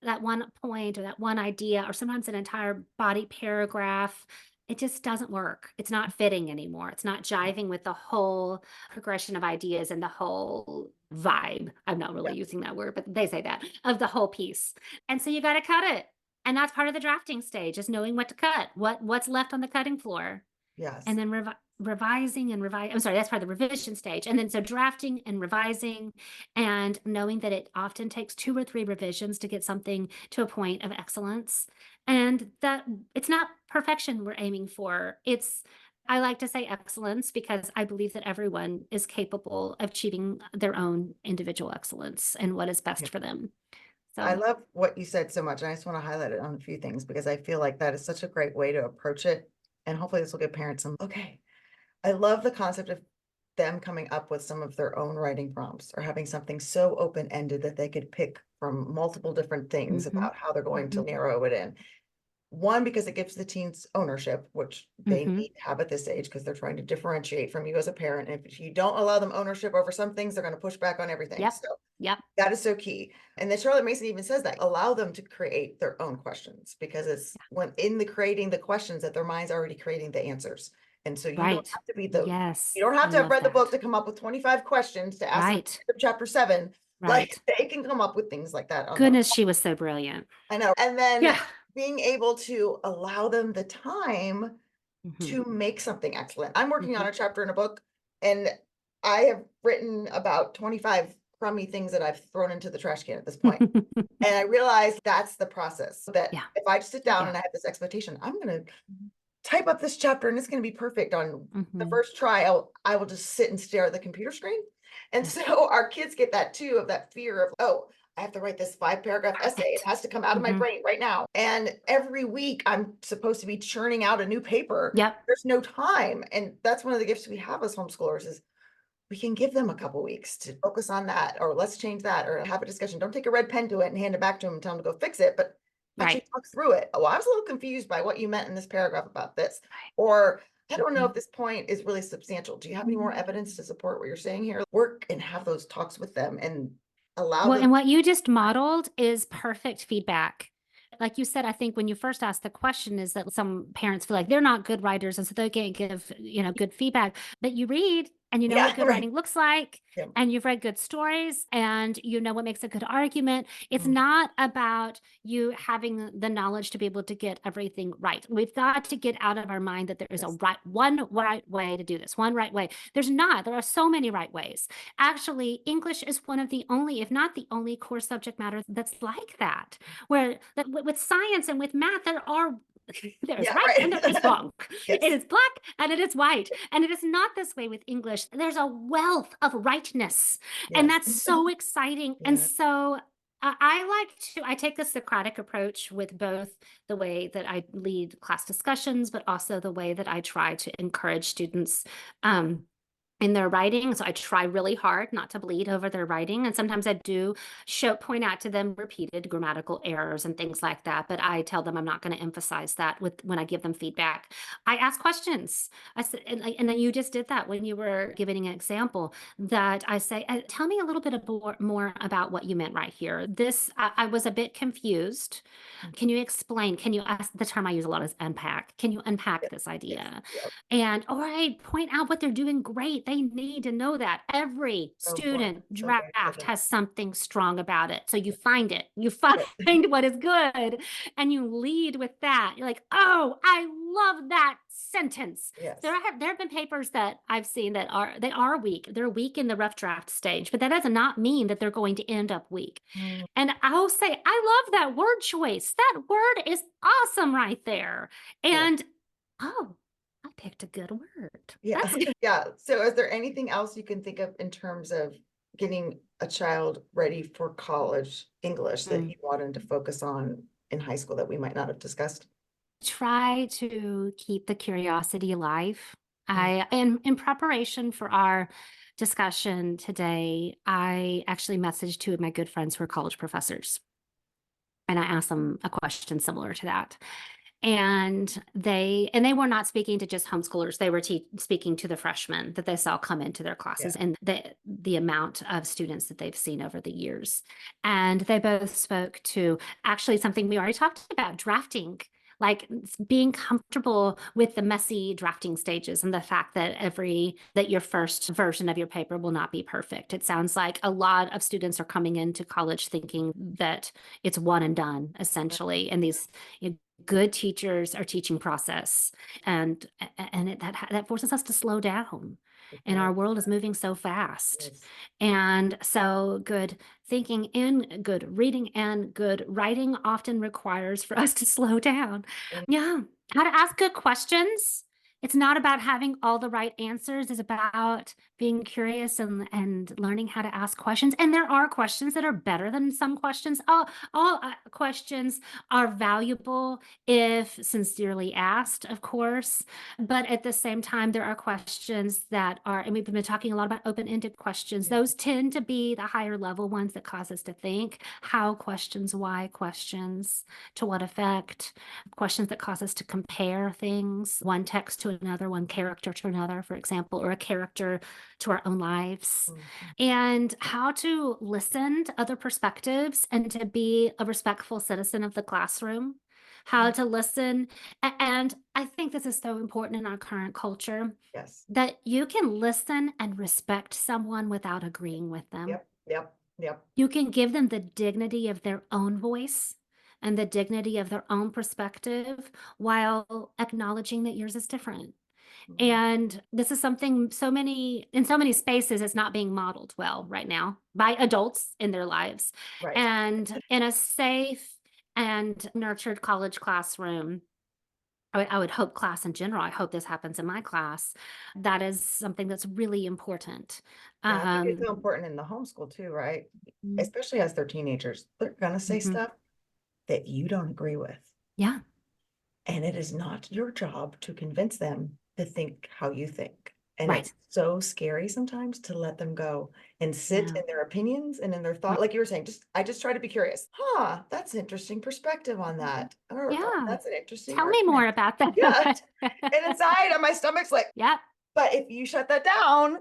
that one point or that one idea, or sometimes an entire body paragraph, it just doesn't work. It's not fitting anymore. It's not jiving with the whole progression of ideas and the whole vibe. I'm not really using that word, but they say that, of the whole piece. And so you got to cut it. And that's part of the drafting stage, is knowing what to cut, what's left on the cutting floor. Yes. And then revising and revising. I'm sorry, that's part of the revision stage. And then so drafting and revising, and knowing that it often takes 2 or 3 revisions to get something to a point of excellence. And that it's not perfection we're aiming for. I like to say excellence, because I believe that everyone is capable of achieving their own individual excellence and what is best for them. So I love what you said so much. And I just want to highlight it on a few things, because I feel like that is such a great way to approach it. And hopefully this will give parents some, okay. I love the concept of them coming up with some of their own writing prompts, or having something so open-ended that they could pick from multiple different things about how they're going to narrow it in. One, because it gives the teens ownership, which they Mhm. need to have at this age because they're trying to differentiate from you as a parent. And if you don't allow them ownership over some things, they're going to push back on everything. Yep. So Yep. that is so key. And then Charlotte Mason even says that allow them to create their own questions, because it's when in the creating the questions that their mind's already creating the answers. And so you don't Right. have to be Yes. you don't have I to have love read the book that. to come up with 25 questions to ask them at Right. the end of chapter 7. Like Right. they can come up with things like that on their own. Goodness, she was so brilliant. I know. And then Yeah. being able to allow them the time Mhm. to make something excellent. I'm working on Mhm. a chapter in a book, and I have written about 25 crummy things that I've thrown into the trash can at this point. And I realized that's the process. That Yeah. if I just sit down Yeah. and I have this expectation, I'm going to type up this chapter and it's going to be perfect on the Mhm. first try. I will just sit and stare at the computer screen. And Yeah. so our kids get that too, of that fear of, oh, I have to write this 5-paragraph essay. It Perfect. has to come out of my Mhm. brain right now. And every week I'm supposed to be churning out a new paper. Yep. There's no time. And that's one of the gifts we have as homeschoolers is we can give them a couple weeks to focus on that, or let's change that, or have a discussion. Don't take a red pen to it and hand it back to them and tell them to go fix it, but actually Right. talk through it. Oh, I was a little confused by what you meant in this paragraph about this. Right. Or I don't know Mhm. if this point is really substantial. Do you have any more evidence to support what you're saying here? Work and have those talks with them and allow Well, them. and what you just modeled is perfect feedback. Like you said, I think when you first asked the question is that some parents feel like they're not good writers and so they can't give, good feedback. But you read and you know what Yeah, good right. writing looks like, Yeah. and you've read good stories and you know what makes a good argument. It's Mhm. not about you having the knowledge to be able to get everything right. We've got to get out of our mind that there is a Yes. one right way to do this, one right way. There's not. There are so many right ways. Actually, English is one of the only, if not the only, core subject matter that's like that. Where with science and with math, there is Yeah, right and there is right. wrong. It Yes. is black and it is white. And it is not this way with English. There's a wealth of rightness. And Yes. that's so exciting. And Yeah. so I take the Socratic approach with both the way that I lead class discussions, but also the way that I try to encourage students um, in their writing. So I try really hard not to bleed over their writing. And sometimes I do point out to them repeated grammatical errors and things like that. But I tell them I'm not going to emphasize that when I give them feedback. I ask questions. I said, and then you just did that when you were giving an example that I say, tell me a little bit more about what you meant right here. I was a bit confused. Can you explain? Can you ask the term I use a lot is unpack? Can you unpack Yes. this Yes. idea? Yep. Or I point out what they're doing great. They need to know that. Every So important. student So very draft important. has something strong about it. So you find it. You Yep. find what is good and you lead with that. You're like, oh, I love that sentence. Yes. There have been papers that I've seen that are weak. They're weak in the rough draft stage, but that does not mean that they're going to end up weak. Mm. And I'll say, I love that word choice. That word is awesome right there. Yeah. And oh, I picked a good word. Yeah. That's good. Yeah. So is there anything else you can think of in terms of getting a child ready for college English that you want them to focus on in high school that we might not have discussed? Try to keep the curiosity alive. Mm. In preparation for our discussion today, I actually messaged two of my good friends who are college professors, and I asked them a question similar to that. And they were not speaking to just homeschoolers. They were speaking to the freshmen that they saw come into their classes, Yeah. and the amount of students that they've seen over the years. And they both spoke to actually something we already talked about, drafting, like being comfortable with the messy drafting stages and the fact that your first version of your paper will not be perfect. It sounds like a lot of students are coming into college thinking that it's one and done, essentially, and these good teachers are teaching process, and that forces us to slow down, and our world is moving so fast. Yes. And so good thinking and good reading and good writing often requires for us to slow down. And Yeah, how to ask good questions It's not about having all the right answers. It's about being curious and learning how to ask questions. And there are questions that are better than some questions. All questions are valuable if sincerely asked, of course. But at the same time, there are questions that are, and we've been talking a lot about open-ended questions. Yeah. Those tend to be the higher level ones that cause us to think. How questions, why questions, to what effect, questions that cause us to compare things, one text to another, one character to another, for example, or a character to our own lives, and how to listen to other perspectives and to be a respectful citizen of the classroom, how to listen. And I think this is so important in our current culture Yes. that you can listen and respect someone without agreeing with them. Yep. Yep. Yep. You can give them the dignity of their own voice and the dignity of their own perspective while acknowledging that yours is different. And this is something in so many spaces, it's not being modeled well right now by adults in their lives. Right. And in a safe and nurtured college classroom, I would hope class in general, I hope this happens in my class. That is something that's really important. Yeah, I think it's so important in the homeschool too, right? Especially as they're teenagers, they're gonna say stuff that you don't agree with. Yeah. And it is not your job to convince them to think how you think. And Right. it's so scary sometimes to let them go and sit Yeah. in their opinions and in their thought. Like you were saying, I just try to be curious. That's an interesting perspective on that. Or Yeah. that's an interesting Tell me argument. more about that. Yeah. And inside on my stomach's like, Yep. but if you shut that down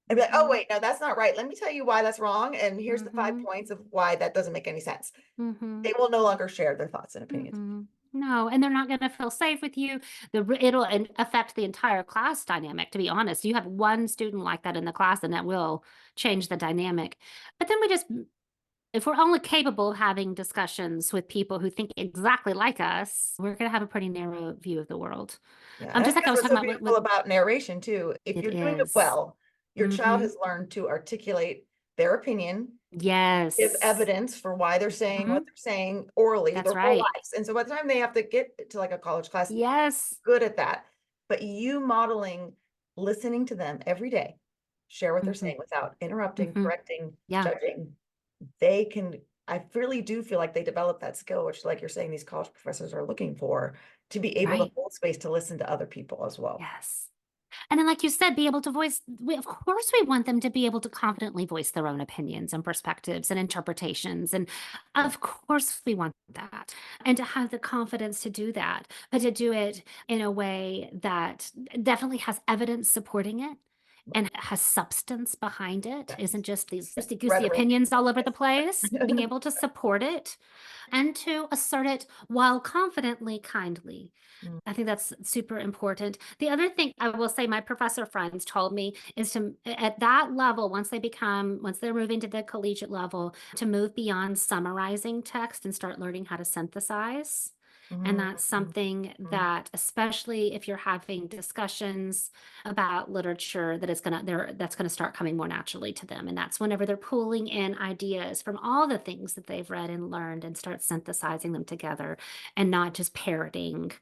and be like, oh wait, no, that's not right. Let me tell you why that's wrong. And here's the 5 points of why that doesn't make any sense. They will no longer share their thoughts and opinions. No, and they're not going to feel safe with you. It'll affect the entire class dynamic, to be honest. You have one student like that in the class, and that will change the dynamic. But then if we're only capable of having discussions with people who think exactly like us, we're going to have a pretty narrow view of the world. Yeah, Just like I was what's talking so about beautiful about narration too. If you're doing it well, your child has learned to articulate their opinion, Yes. give evidence for why they're saying what they're saying orally That's their whole right. lives. And so by the time they have to get to like a college class, Yes. good at that. But you modeling, listening to them every day, share what they're saying without interrupting, correcting, judging, I really do feel like they develop that skill, which like you're saying, these college professors are looking for, to be able to hold space to listen to other people as well. Yes. And then, like you said, be able to of course, we want them to be able to confidently voice their own opinions and perspectives and interpretations. And of course, we want that. And to have the confidence to do that, but to do it in a way that definitely has evidence supporting it and has substance behind it. Isn't just these goosey opinions all over the place. Being able to support it and to assert it while confidently, kindly. I think that's super important. The other thing I will say my professor friends told me is at that level, once they're moving to the collegiate level, to move beyond summarizing text and start learning how to synthesize. And that's something that, especially if you're having discussions about literature, that's going to start coming more naturally to them. And that's whenever they're pulling in ideas from all the things that they've read and learned and start synthesizing them together and not just parroting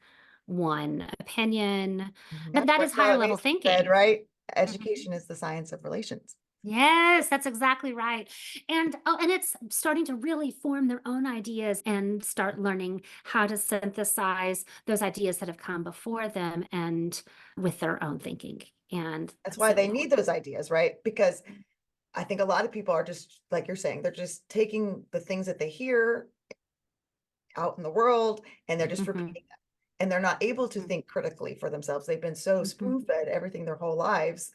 one opinion. That is higher level thinking. Right? Education is the science of relations. Yes, that's exactly right. And it's starting to really form their own ideas and start learning how to synthesize those ideas that have come before them and with their own thinking. And that's why they need those ideas, right? Because I think a lot of people are just, like you're saying, they're just taking the things that they hear out in the world and they're just repeating them. And they're not able to think critically for themselves. They've been so spoon-fed everything their whole lives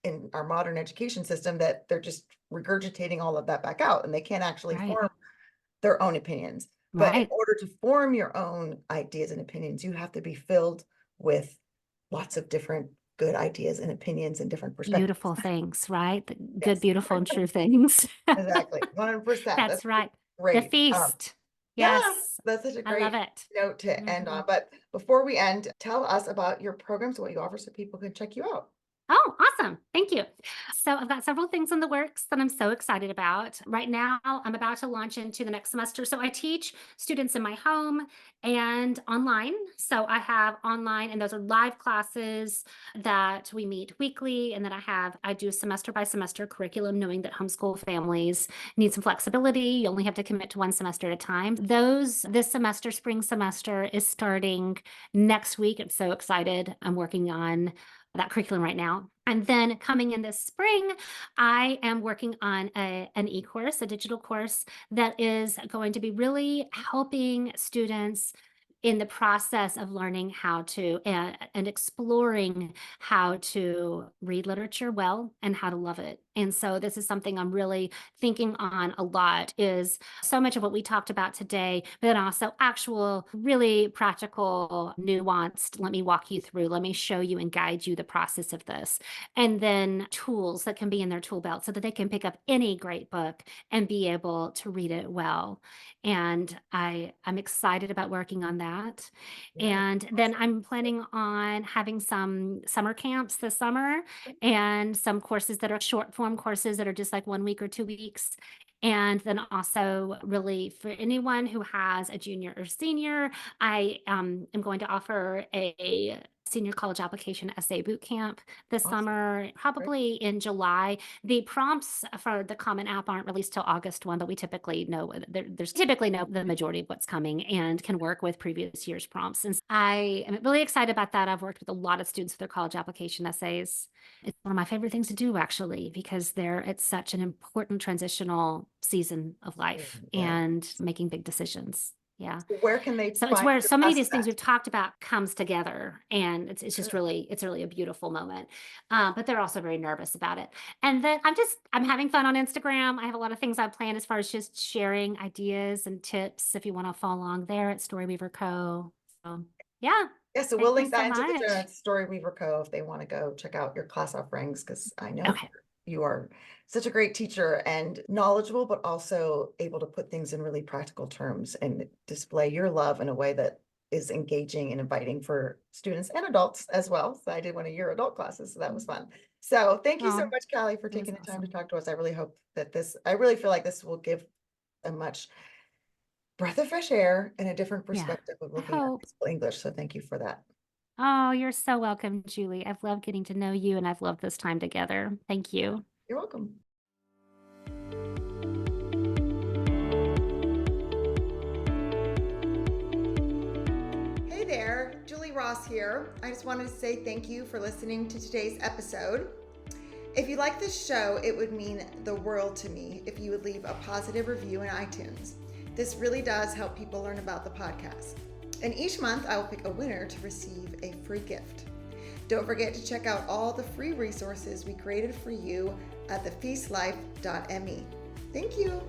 in our modern education system that they're just regurgitating all of that back out and they can't actually form their own opinions. But in order to form your own ideas and opinions, you have to be filled with lots of different good ideas and opinions and different perspectives. Beautiful things, right? Good, beautiful, and true things. Exactly. 100%. That's right. Great. The feast. Yes. That's such a great note to end on. But before we end, tell us about your programs, what you offer so people can check you out. Oh, awesome. Thank you. So I've got several things in the works that I'm so excited about. Right now, I'm about to launch into the next semester. So I teach students in my home and online. So I have online, and those are live classes that we meet weekly. And then I do semester by semester curriculum, knowing that homeschool families need some flexibility. You only have to commit to one semester at a time. This semester, spring semester, is starting next week. I'm so excited. I'm working on that curriculum right now. And then coming in this spring, I am working on an e-course, a digital course that is going to be really helping students in the process of learning how to and exploring how to read literature well and how to love it. And so this is something I'm really thinking on a lot, is so much of what we talked about today, but then also actual, really practical, nuanced, let me walk you through, let me show you and guide you the process of this. And then tools that can be in their tool belt so that they can pick up any great book and be able to read it well. And I'm excited about working on that. Yeah, And then I'm planning on having some summer camps this summer, and some courses that are short form courses that are just like 1 week or 2 weeks. And then also, really, for anyone who has a junior or senior, I am going to offer a senior college application essay boot camp this awesome. summer, Great. probably in July. The prompts for the Common App aren't released till August 1, but we typically know there's typically know the majority of what's coming and can work with previous year's prompts. And I am really excited about that. I've worked with a lot of students with their college application essays. It's one of my favorite things to do, actually, because it's such an important transitional season of life Yeah. and making big decisions. Yeah. So where can they So it's find where your so many of classes these things at? we've talked about comes together, and it's just Good. it's really a beautiful moment. But they're also very nervous about it. And then I'm having fun on Instagram. I have a lot of things I've planned as far as just sharing ideas and tips if you want to follow along there at Storyweaver Co. So yeah, Yeah, so we'll thank you link so that into the much. Storyweaver Co. if they want to go check out your class offerings, because I know Okay. you are such a great teacher and knowledgeable, but also able to put things in really practical terms and display your love in a way that is engaging and inviting for students and adults as well. So I did one of your adult classes, so that was fun. So thank you so Oh, much, Callie, for it was taking the time to awesome. talk to us. I really hope that I really feel like this will give a much breath of fresh air and a different Yeah, perspective of I looking at hope. high school English. So thank you for that. Oh, you're so welcome, Julie. I've loved getting to know you, and I've loved this time together. Thank you. You're welcome. Hey there, Julie Ross here. I just wanted to say thank you for listening to today's episode. If you like this show, it would mean the world to me if you would leave a positive review in iTunes. This really does help people learn about the podcast. And each month I will pick a winner to receive a free gift. Don't forget to check out all the free resources we created for you at thefeastlife.me. Thank you.